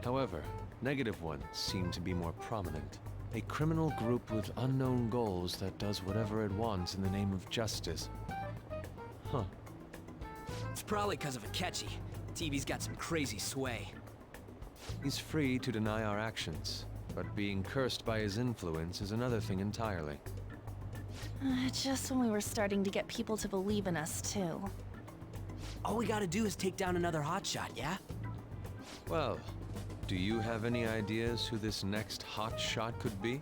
However, negative ones seem to be more prominent. A criminal group with unknown goals that does whatever it wants in the name of justice. Huh. It's probably because of Akechi. TV's got some crazy sway. He's free to deny our actions, but being cursed by his influence is another thing entirely. Just when we were starting to get people to believe in us, too. All we gotta do is take down another hotshot, yeah? Well, do you have any ideas who this next hotshot could be?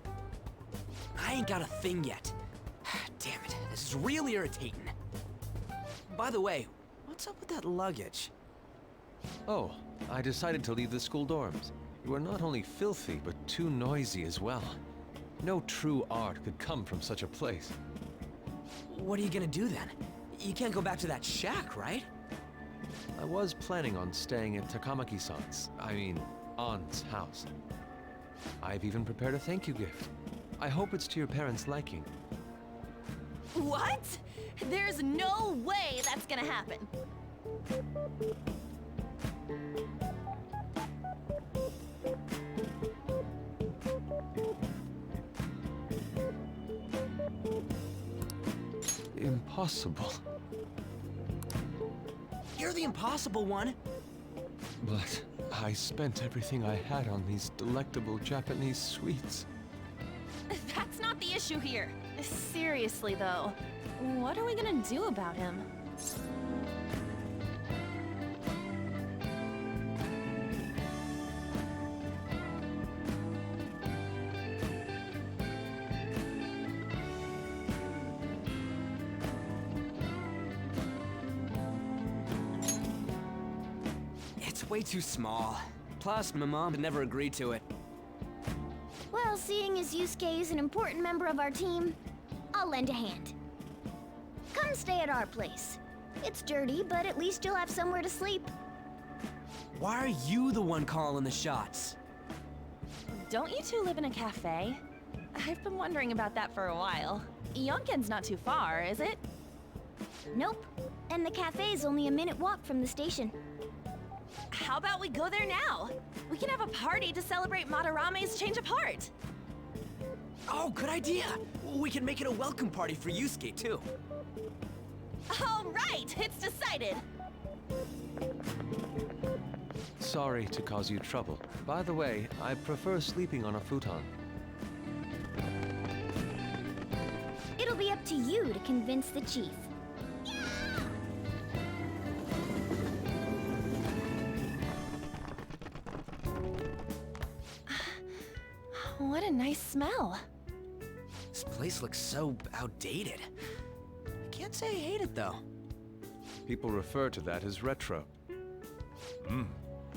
I ain't got a thing yet. Damn it, this is real irritating. By the way, what's up with that luggage? Oh, I decided to leave the school dorms. You are not only filthy, but too noisy as well. No true art could come from such a place. What are you gonna do then? You can't go back to that shack, right? I was planning on staying at Takamaki-san's, aunt's house. I've even prepared a thank you gift. I hope it's to your parents' liking. What? There's no way that's gonna happen. Impossible. You're the impossible one. But I spent everything I had on these delectable Japanese sweets. That's not the issue here. Seriously, though, what are we gonna do about him? It's way too small. Plus, my mom would never agree to it. Well, seeing as Yusuke is an important member of our team, I'll lend a hand. Come stay at our place. It's dirty, but at least you'll have somewhere to sleep. Why are you the one calling the shots? Don't you two live in a cafe? I've been wondering about that for a while. Yonken's not too far, is it? Nope. And the cafe's only a minute walk from the station. How about we go there now? We can have a party to celebrate Madarame's change of heart. Oh, good idea. We can make it a welcome party for Yusuke, too. All right, it's decided. Sorry to cause you trouble. By the way, I prefer sleeping on a futon. It'll be up to you to convince the chief. What a nice smell. This place looks so outdated. I can't say I hate it, though. People refer to that as retro.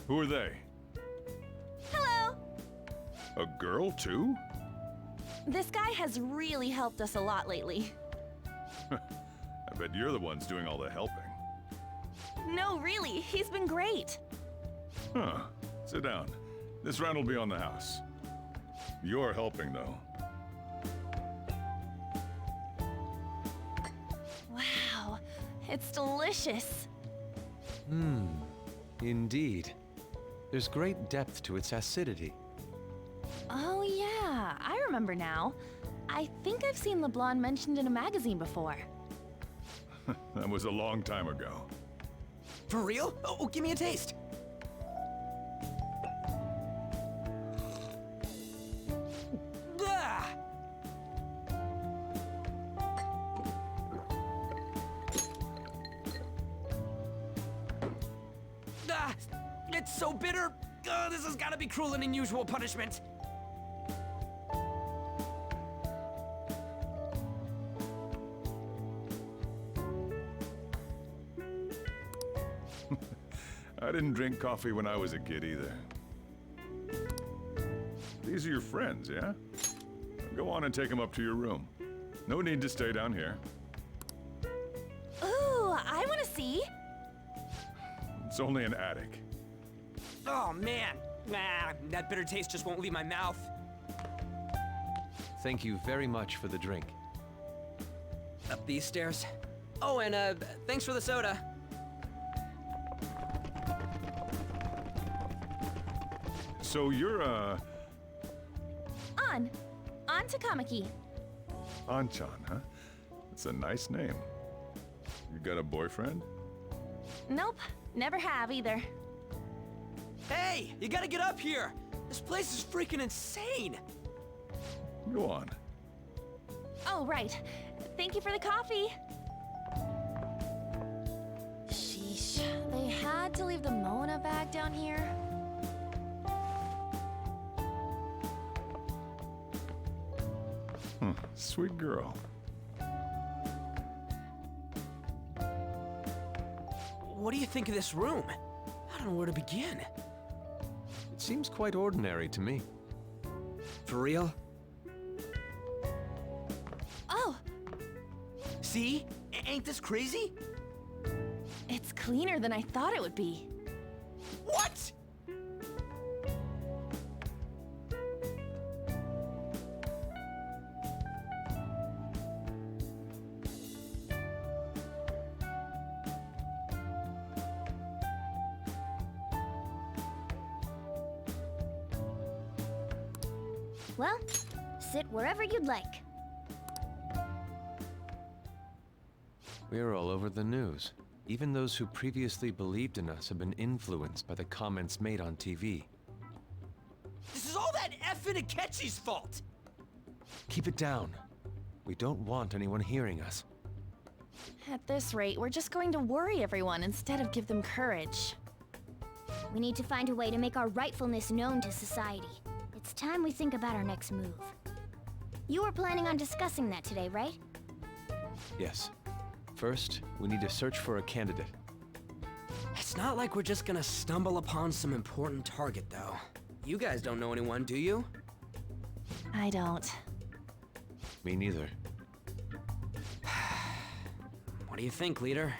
Who are they? Hello. A girl, too? This guy has really helped us a lot lately. I bet you're the ones doing all the helping. No, really, he's been great. Huh. Sit down. This round will be on the house. You're helping, though. Wow, it's delicious. Indeed. There's great depth to its acidity. Oh yeah, I remember now. I think I've seen the blonde mentioned in a magazine before. That was a long time ago. For real? Oh, give me a taste. Ah! Ah, it's so bitter. This has got to be cruel and unusual punishment. I didn't drink coffee when I was a kid either. These are your friends, yeah? Go on and take them up to your room. No need to stay down here. Ooh, I want to see. It's only an attic. Oh, man. Nah, that bitter taste just won't leave my mouth. Thank you very much for the drink. Up these stairs. Oh, and thanks for the soda. So you're, On Takamaki. Anchan, huh? It's a nice name. You got a boyfriend? Nope, never have either. Hey, you gotta get up here. This place is freaking insane. Go on. Oh, right. Thank you for the coffee. Sheesh, they had to leave the Mona bag down here. Sweet girl. What do you think of this room? I don't know where to begin. It seems quite ordinary to me. For real? Oh! See? Ain't this crazy? It's cleaner than I thought it would be. What? Well, sit wherever you'd like. We're all over the news. Even those who previously believed in us have been influenced by the comments made on TV. This is all that effing Akechi's fault! Keep it down. We don't want anyone hearing us. At this rate, we're just going to worry everyone instead of give them courage. We need to find a way to make our rightfulness known to society. It's time we think about our next move. You were planning on discussing that today, right? Yes. First, we need to search for a candidate. It's not like we're just gonna stumble upon some important target, though. You guys don't know anyone, do you? I don't. Me neither. What do you think, leader?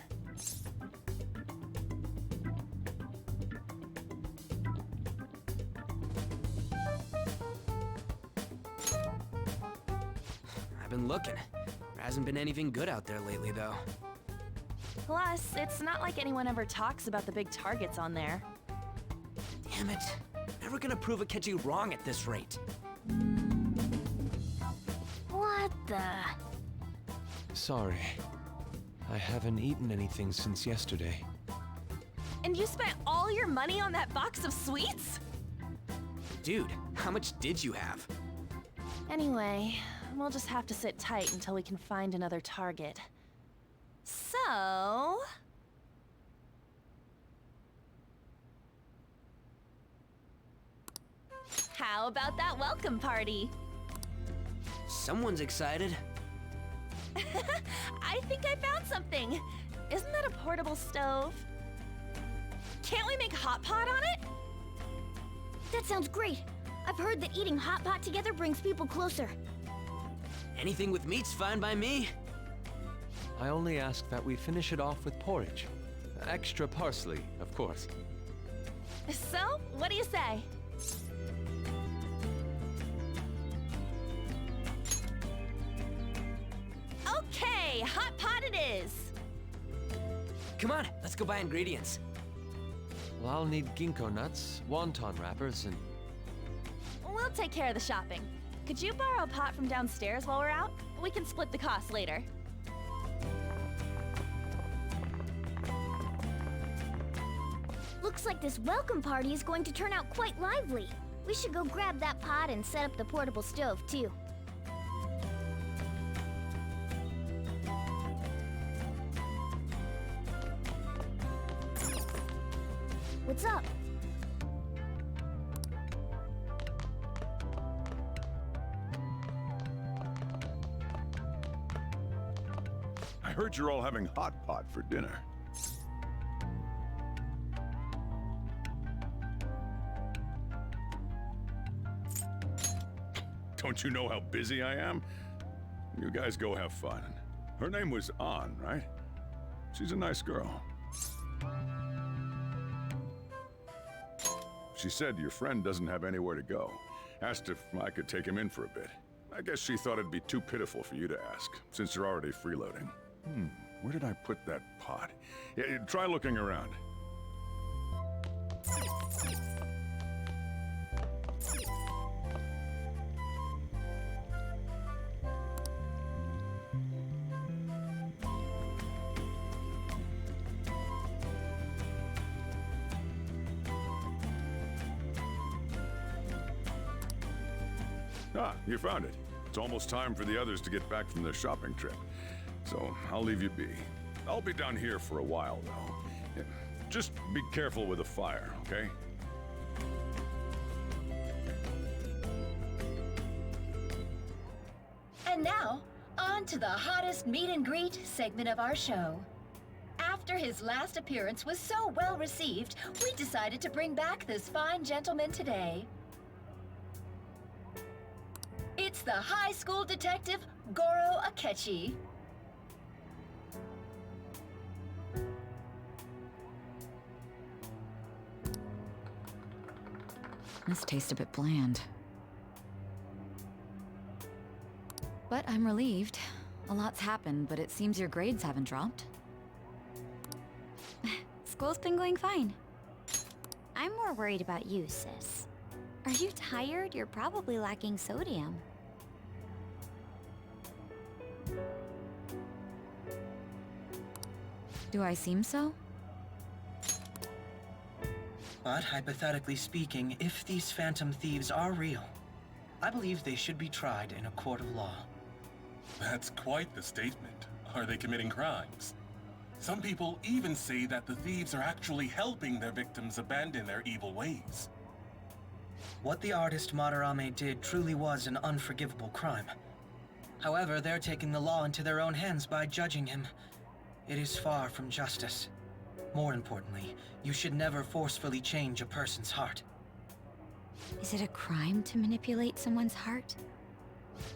I've been looking. There hasn't been anything good out there lately, though. Plus, it's not like anyone ever talks about the big targets on there. Damn it. Never gonna prove Akechi wrong at this rate. What the? Sorry. I haven't eaten anything since yesterday. And you spent all your money on that box of sweets? Dude, how much did you have? Anyway, we'll just have to sit tight until we can find another target. So... how about that welcome party? Someone's excited. I think I found something. Isn't that a portable stove? Can't we make hot pot on it? That sounds great. I've heard that eating hot pot together brings people closer. Anything with meat's fine by me. I only ask that we finish it off with porridge. Extra parsley, of course. So, what do you say? Okay, hot pot it is. Come on, let's go buy ingredients. Well, I'll need ginkgo nuts, wonton wrappers, and... We'll take care of the shopping. Could you borrow a pot from downstairs while we're out? We can split the cost later. Looks like this welcome party is going to turn out quite lively. We should go grab that pot and set up the portable stove, too. What's up? I heard you're all having hot pot for dinner. Don't you know how busy I am? You guys go have fun. Her name was An, right? She's a nice girl. She said your friend doesn't have anywhere to go. Asked if I could take him in for a bit. I guess she thought it'd be too pitiful for you to ask, since you're already freeloading. Where did I put that pot? Yeah, try looking around. Ah, you found it. It's almost time for the others to get back from their shopping trip. So I'll leave you be. I'll be down here for a while, though. Yeah, just be careful with the fire, okay? And now, on to the hottest meet and greet segment of our show. After his last appearance was so well received, we decided to bring back this fine gentleman today. It's the high school detective, Goro Akechi. This tastes a bit bland. But I'm relieved. A lot's happened, but it seems your grades haven't dropped. School's been going fine. I'm more worried about you, sis. Are you tired? You're probably lacking sodium. Do I seem so? But hypothetically speaking, if these phantom thieves are real, I believe they should be tried in a court of law. That's quite the statement. Are they committing crimes? Some people even say that the thieves are actually helping their victims abandon their evil ways. What the artist Madarame did truly was an unforgivable crime. However, they're taking the law into their own hands by judging him. It is far from justice. More importantly, you should never forcefully change a person's heart. Is it a crime to manipulate someone's heart?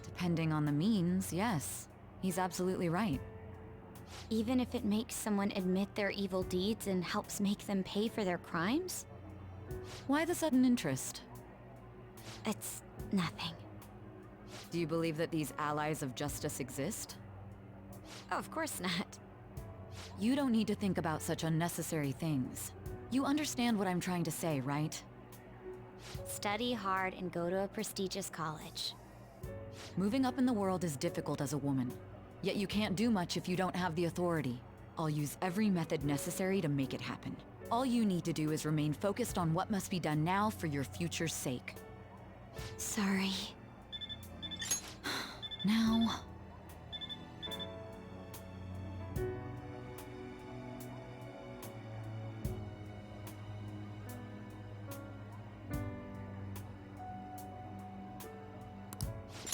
Depending on the means, yes. He's absolutely right. Even if it makes someone admit their evil deeds and helps make them pay for their crimes? Why the sudden interest? It's nothing. Do you believe that these allies of justice exist? Oh, of course not. You don't need to think about such unnecessary things. You understand what I'm trying to say, right? study hard, and go to a prestigious college. Moving up in the world is difficult as a woman. Yet you can't do much if you don't have the authority. I'll use every method necessary to make it happen. All you need to do is remain focused on what must be done now for your future's sake. Sorry. Now...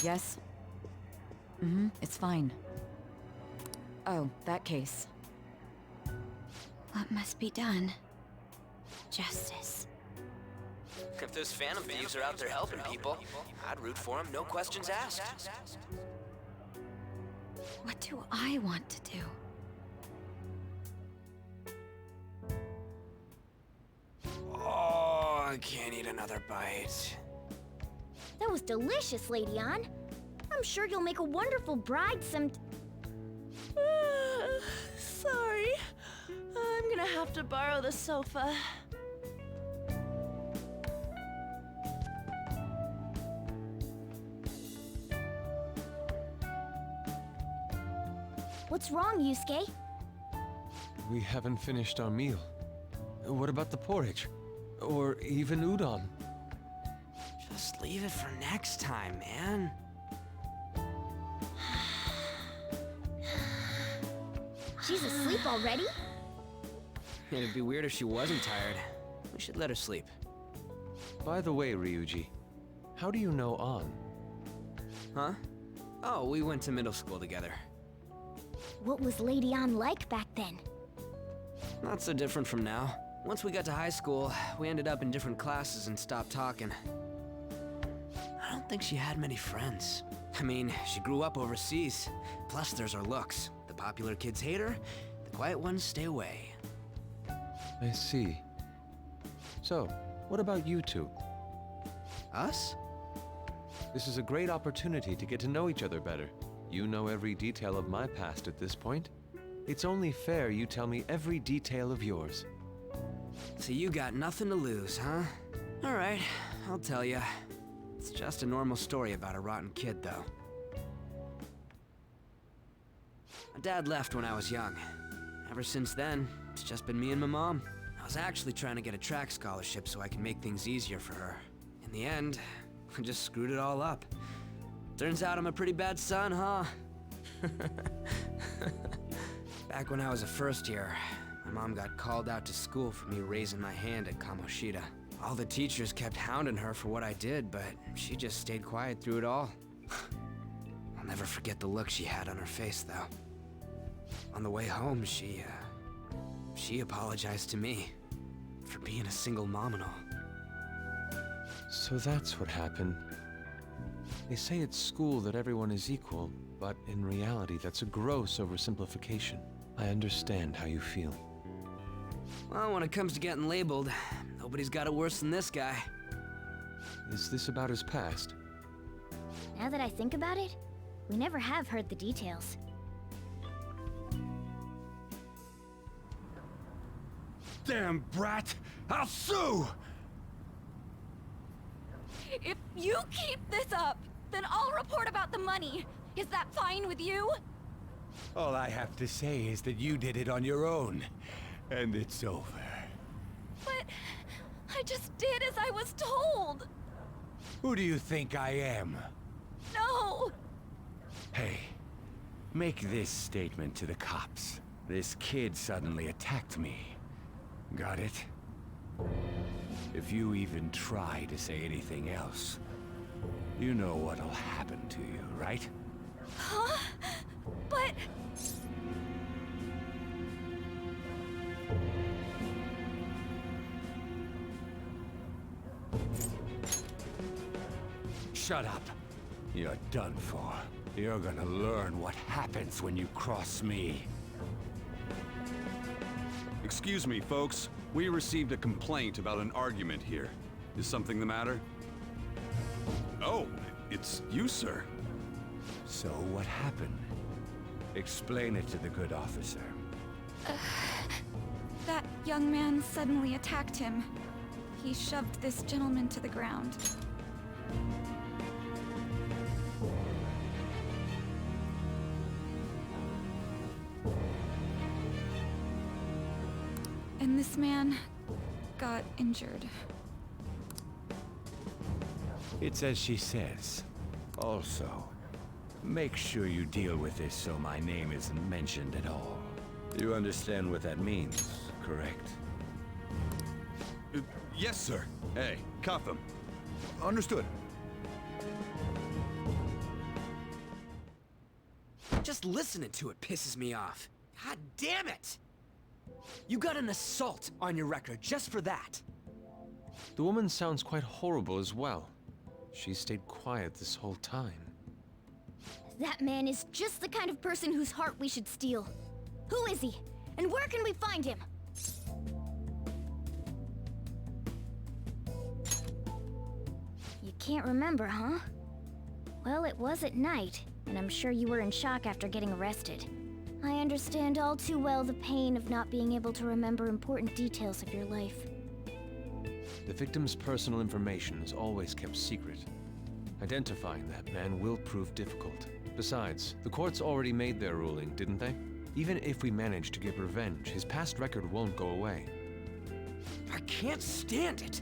Yes? It's fine. Oh, that case. What must be done? Justice. If those Phantom Thieves are out there helping people, I'd root for them, no questions asked. What do I want to do? Oh, I can't eat another bite. That was delicious, Lady Ann. I'm sure you'll make a wonderful bride Sorry. I'm gonna have to borrow the sofa. What's wrong, Yusuke? We haven't finished our meal. What about the porridge? Or even udon? Just leave it for next time, man. She's asleep already? It'd be weird if she wasn't tired. We should let her sleep. By the way, Ryuji, how do you know An? Huh? Oh, we went to middle school together. What was Lady Ann like back then? Not so different from now. Once we got to high school, we ended up in different classes and stopped talking. I don't think she had many friends. I mean, she grew up overseas. Plus, there's her looks. The popular kids hate her, the quiet ones stay away. I see. So, what about you two? Us? This is a great opportunity to get to know each other better. You know every detail of my past at this point. It's only fair you tell me every detail of yours. So you got nothing to lose, huh? Alright, I'll tell you. It's just a normal story about a rotten kid, though. My dad left when I was young. Ever since then, it's just been me and my mom. I was actually trying to get a track scholarship so I can make things easier for her. In the end, I just screwed it all up. Turns out I'm a pretty bad son, huh? Back when I was a first year, my mom got called out to school for me raising my hand at Kamoshida. All the teachers kept hounding her for what I did, but she just stayed quiet through it all. I'll never forget the look she had on her face, though. On the way home, she apologized to me for being a single mom and all. So that's what happened. They say at school that everyone is equal, but in reality that's a gross oversimplification. I understand how you feel. Well, when it comes to getting labeled, nobody's got it worse than this guy. Is this about his past? Now that I think about it, we never have heard the details. Damn brat! I'll sue! If you keep this up, then I'll report about the money. Is that fine with you? All I have to say is that you did it on your own, and it's over. But I just did as I was told. Who do you think I am? No! Hey, make this statement to the cops. This kid suddenly attacked me. Got it? If you even try to say anything else, you know what'll happen to you, right? Huh? But... Shut up. You're done for. You're gonna learn what happens when you cross me. Excuse me, folks. We received a complaint about an argument here. Is something the matter? Oh, it's you, sir. So what happened? Explain it to the good officer. That young man suddenly attacked him. he shoved this gentleman to the ground. And this man got injured. It's as she says. Also, make sure you deal with this so my name isn't mentioned at all. You understand what that means, correct? Yes, sir. Hey, cuff him. Understood. Just listening to it pisses me off. God damn it! You got an assault on your record just for that. The woman sounds quite horrible as well. She stayed quiet this whole time. That man is just the kind of person whose heart we should steal. Who is he? And where can we find him? You can't remember, huh? Well, it was at night, and I'm sure you were in shock after getting arrested. I understand all too well the pain of not being able to remember important details of your life. The victim's personal information is always kept secret. Identifying that man will prove difficult. Besides, the courts already made their ruling, didn't they? Even if we manage to get revenge, his past record won't go away. I can't stand it.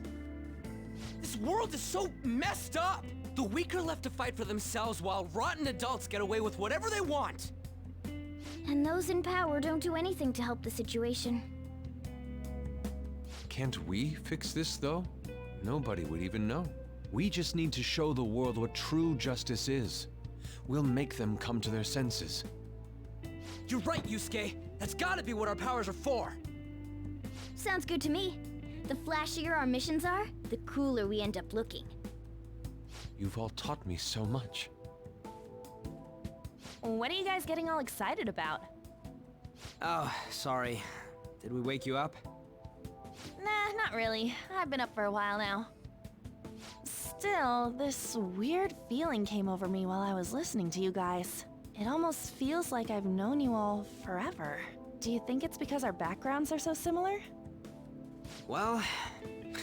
This world is so messed up. The weak are left to fight for themselves while rotten adults get away with whatever they want. And those in power don't do anything to help the situation. Can't we fix this, though? Nobody would even know. We just need to show the world what true justice is. We'll make them come to their senses. You're right, Yusuke. That's gotta be what our powers are for. Sounds good to me. The flashier our missions are, the cooler we end up looking. You've all taught me so much. What are you guys getting all excited about? Oh, sorry. Did we wake you up? Nah, not really. I've been up for a while now. Still, this weird feeling came over me while I was listening to you guys. It almost feels like I've known you all forever. Do you think it's because our backgrounds are so similar? Well,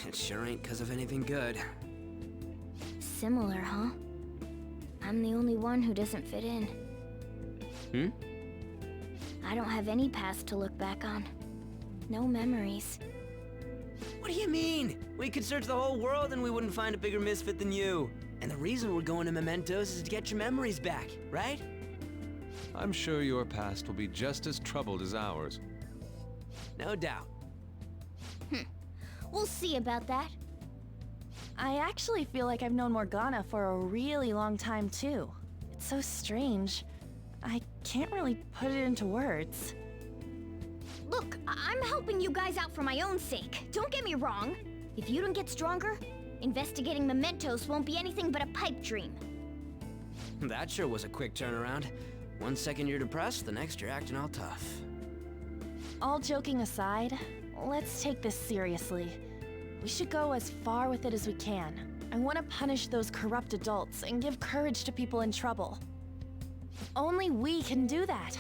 it sure ain't because of anything good. Similar, huh? I'm the only one who doesn't fit in. I don't have any past to look back on. No memories. What do you mean? We could search the whole world and we wouldn't find a bigger misfit than you. And the reason we're going to Mementos is to get your memories back, right? I'm sure your past will be just as troubled as ours. No doubt. We'll see about that. I actually feel like I've known Morgana for a really long time, too. It's so strange. I can't really put it into words. Look, I'm helping you guys out for my own sake. Don't get me wrong. If you don't get stronger, investigating Mementos won't be anything but a pipe dream. That sure was a quick turnaround. 1 second you're depressed, the next you're acting all tough. All joking aside, let's take this seriously. We should go as far with it as we can. I want to punish those corrupt adults and give courage to people in trouble. Only we can do that.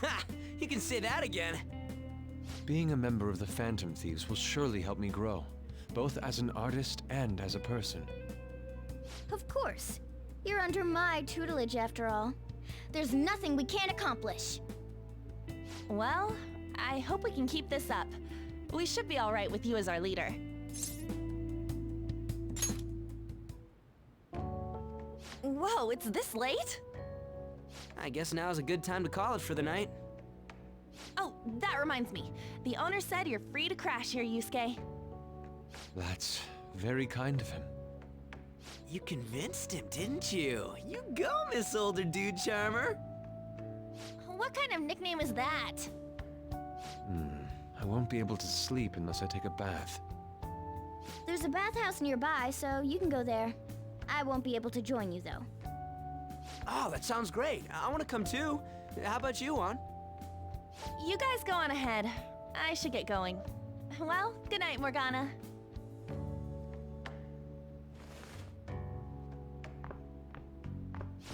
Ha! You can say that again. Being a member of the Phantom Thieves will surely help me grow, both as an artist and as a person. Of course. You're under my tutelage after all. There's nothing we can't accomplish. Well, I hope we can keep this up. We should be all right with you as our leader. Whoa, it's this late? I guess now's a good time to call it for the night. Oh, that reminds me. The owner said you're free to crash here, Yusuke. That's very kind of him. You convinced him, didn't you? You go, Miss Older Dude Charmer. What kind of nickname is that? I won't be able to sleep unless I take a bath. There's a bathhouse nearby, so you can go there. I won't be able to join you, though. Oh, that sounds great. I want to come too. How about you, Juan? You guys go on ahead. I should get going. Well, good night, Morgana.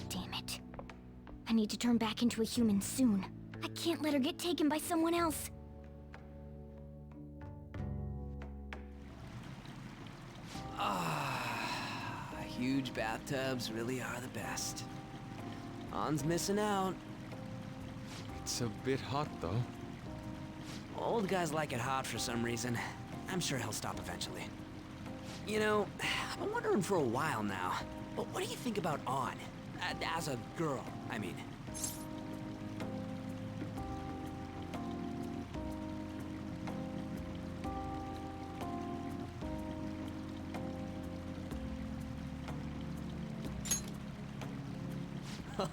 Damn it. I need to turn back into a human soon. I can't let her get taken by someone else. Huge bathtubs really are the best. On's missing out. It's a bit hot, though. Old guys like it hot for some reason. I'm sure he'll stop eventually. You know, I've been wondering for a while now, but what do you think about On? As a girl, I mean.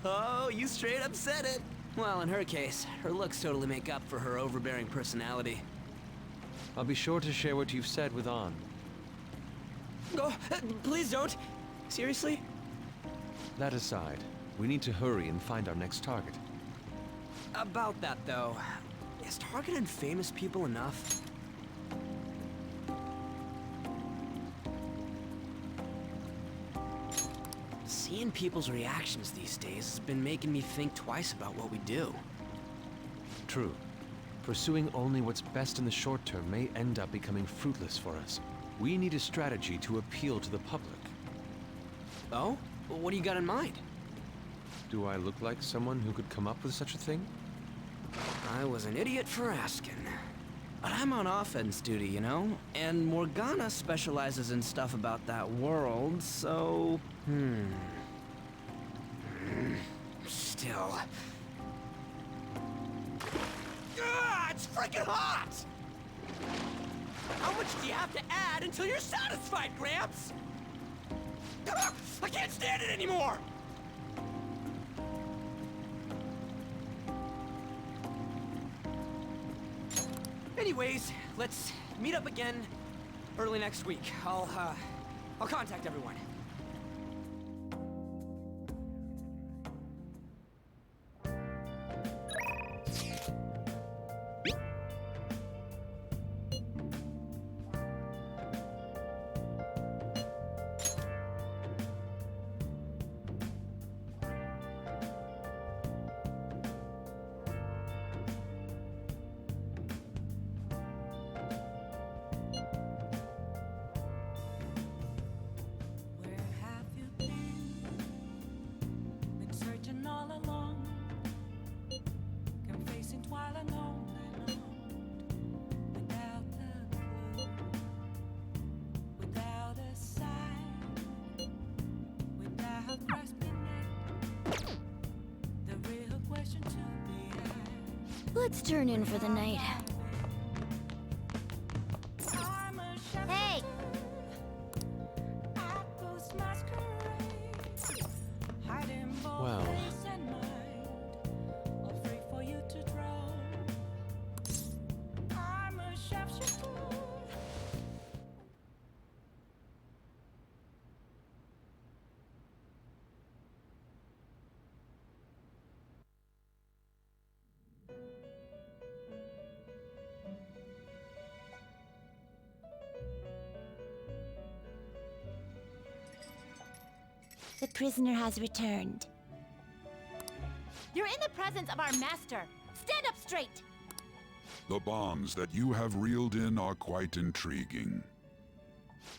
Oh, you straight up said it. Well, in her case, her looks totally make up for her overbearing personality. I'll be sure to share what you've said with On. Oh, please don't. Seriously? That aside, we need to hurry and find our next target. About that, though, is targeting famous people enough? Seeing people's reactions these days has been making me think twice about what we do. True. Pursuing only what's best in the short term may end up becoming fruitless for us. We need a strategy to appeal to the public. Oh? What do you got in mind? Do I look like someone who could come up with such a thing? I was an idiot for asking. But I'm on offense duty, you know? And Morgana specializes in stuff about that world, so... Still... It's freaking hot! How much do you have to add until you're satisfied, Gramps? I can't stand it anymore! Anyways, let's meet up again early next week. I'll contact everyone. Let's turn in for the night. Hey! Well... The prisoner has returned. You're in the presence of our master. Stand up straight! The bonds that you have reeled in are quite intriguing.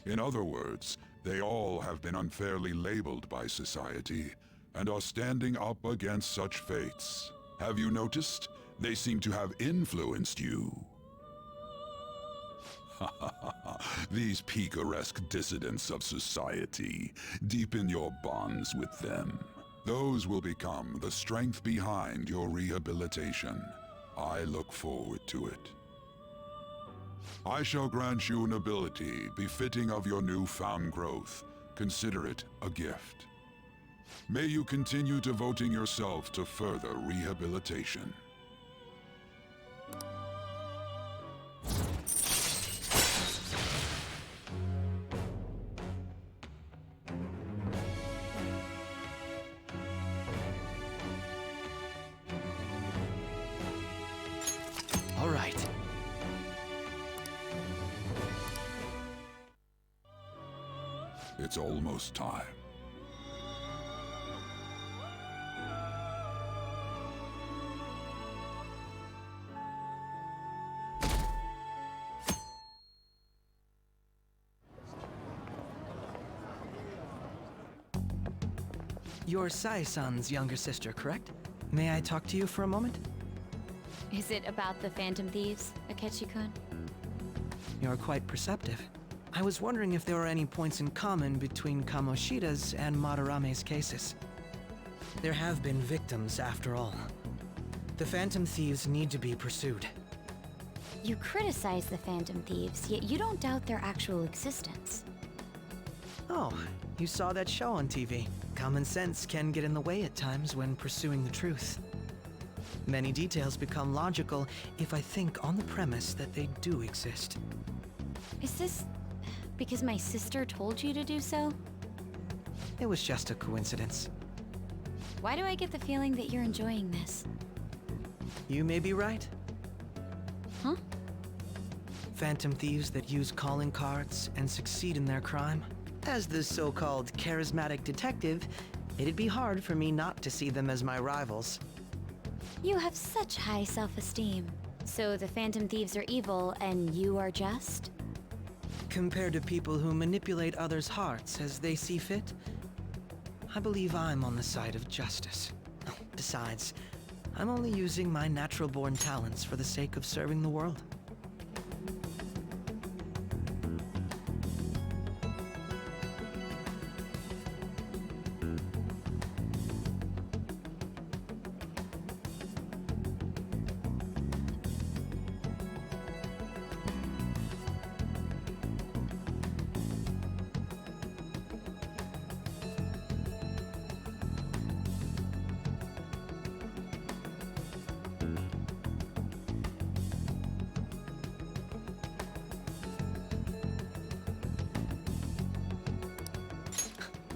In other words, they all have been unfairly labeled by society, and are standing up against such fates. Have you noticed? They seem to have influenced you. These picaresque dissidents of society, deepen your bonds with them. Those will become the strength behind your rehabilitation. I look forward to it. I shall grant you an ability befitting of your newfound growth. Consider it a gift. May you continue devoting yourself to further rehabilitation. All right. It's almost time. You're Sai-san's younger sister, correct? May I talk to you for a moment? Is it about the Phantom Thieves, Akechi-kun? You're quite perceptive. I was wondering if there were any points in common between Kamoshida's and Madarame's cases. There have been victims, after all. The Phantom Thieves need to be pursued. You criticize the Phantom Thieves, yet you don't doubt their actual existence. Oh, you saw that show on TV. Common sense can get in the way at times when pursuing the truth. Many details become logical if I think on the premise that they do exist. Is this because my sister told you to do so? It was just a coincidence. Why do I get the feeling that you're enjoying this? You may be right. Huh? Phantom thieves that use calling cards and succeed in their crime. As the so-called charismatic detective, it'd be hard for me not to see them as my rivals. You have such high self-esteem. So the Phantom Thieves are evil and you are just? Compared to people who manipulate others' hearts as they see fit, I believe I'm on the side of justice. Besides, I'm only using my natural-born talents for the sake of serving the world.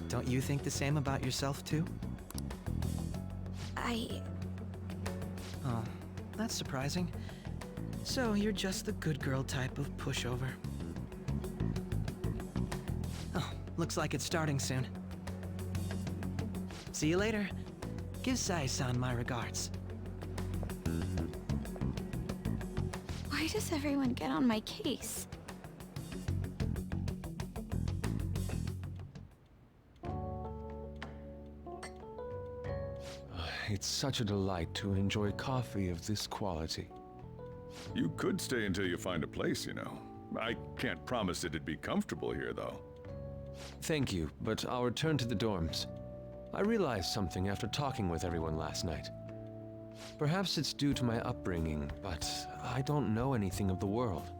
Don't you think the same about yourself, too? Oh, that's surprising. So, you're just the good girl type of pushover. Oh, looks like it's starting soon. See you later. Give Sai-san my regards. Why does everyone get on my case? It's such a delight to enjoy coffee of this quality. You could stay until you find a place, you know. I can't promise it'd be comfortable here, though. Thank you, but I'll return to the dorms. I realized something after talking with everyone last night. Perhaps it's due to my upbringing, but I don't know anything of the world,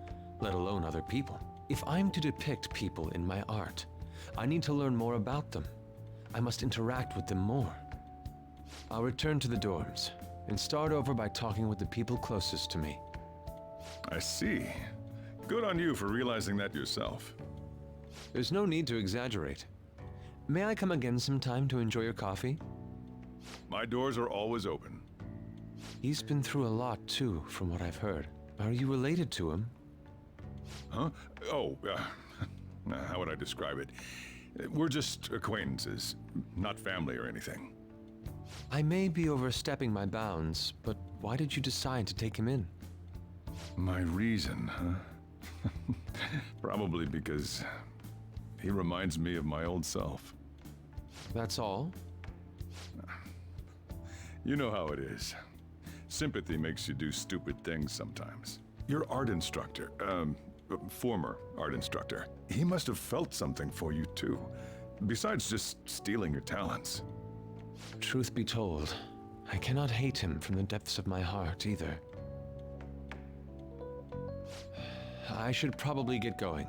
let alone other people. If I'm to depict people in my art, I need to learn more about them. I must interact with them more. I'll return to the dorms and start over by talking with the people closest to me. I see. Good on you for realizing that yourself. There's no need to exaggerate. May I come again sometime to enjoy your coffee? My doors are always open. He's been through a lot, too, from what I've heard. Are you related to him? Huh? Oh, how would I describe it? We're just acquaintances, not family or anything. I may be overstepping my bounds, but why did you decide to take him in? My reason, huh? Probably because he reminds me of my old self. That's all? You know how it is. Sympathy makes you do stupid things sometimes. Your art instructor, former art instructor, he must have felt something for you too, besides just stealing your talents. Truth be told, I cannot hate him from the depths of my heart either. I should probably get going.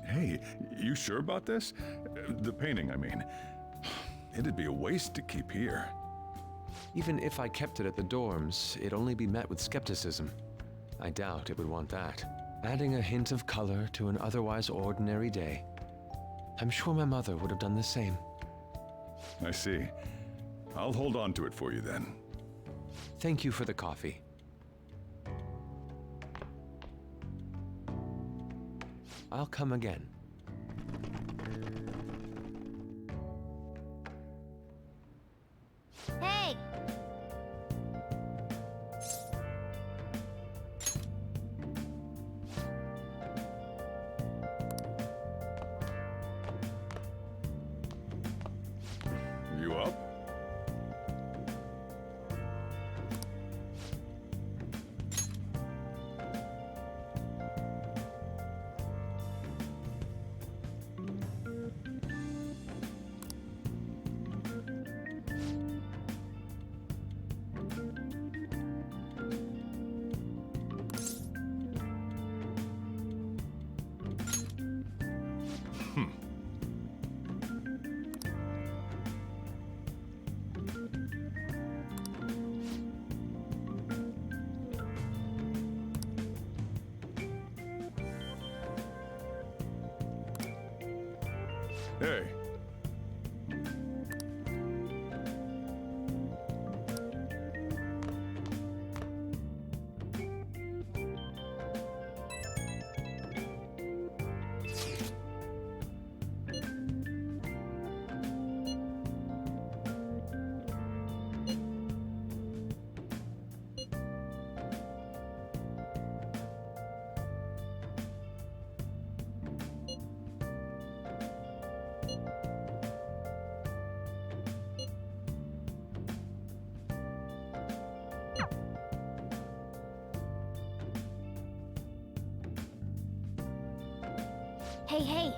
Hey, you sure about this? The painting, I mean. It'd be a waste to keep here. Even if I kept it at the dorms, it'd only be met with skepticism. I doubt it would want that. Adding a hint of color to an otherwise ordinary day. I'm sure my mother would have done the same. I see. I'll hold on to it for you then. Thank you for the coffee. I'll come again. Hey! Hey. Hey, hey.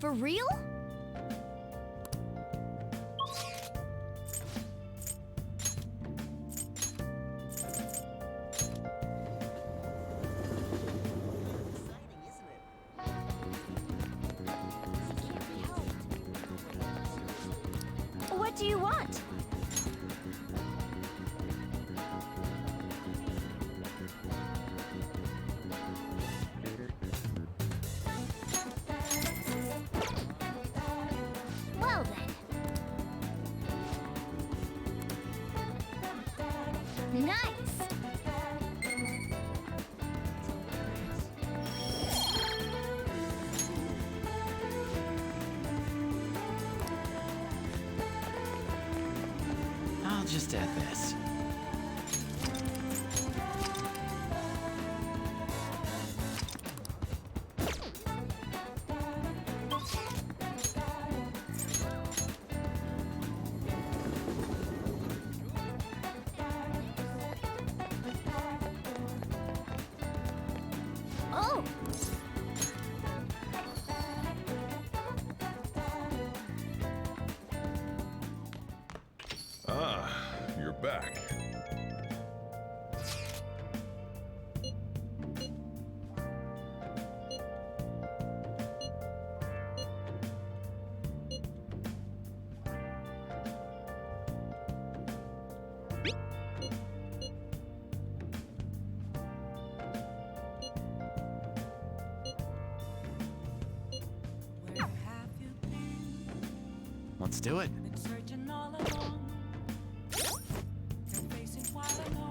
For real? What do you want? Well then. Nice! I'll just add this. Oh! Ah, you're back. Let's do it. Been searching all along. Been facing quite a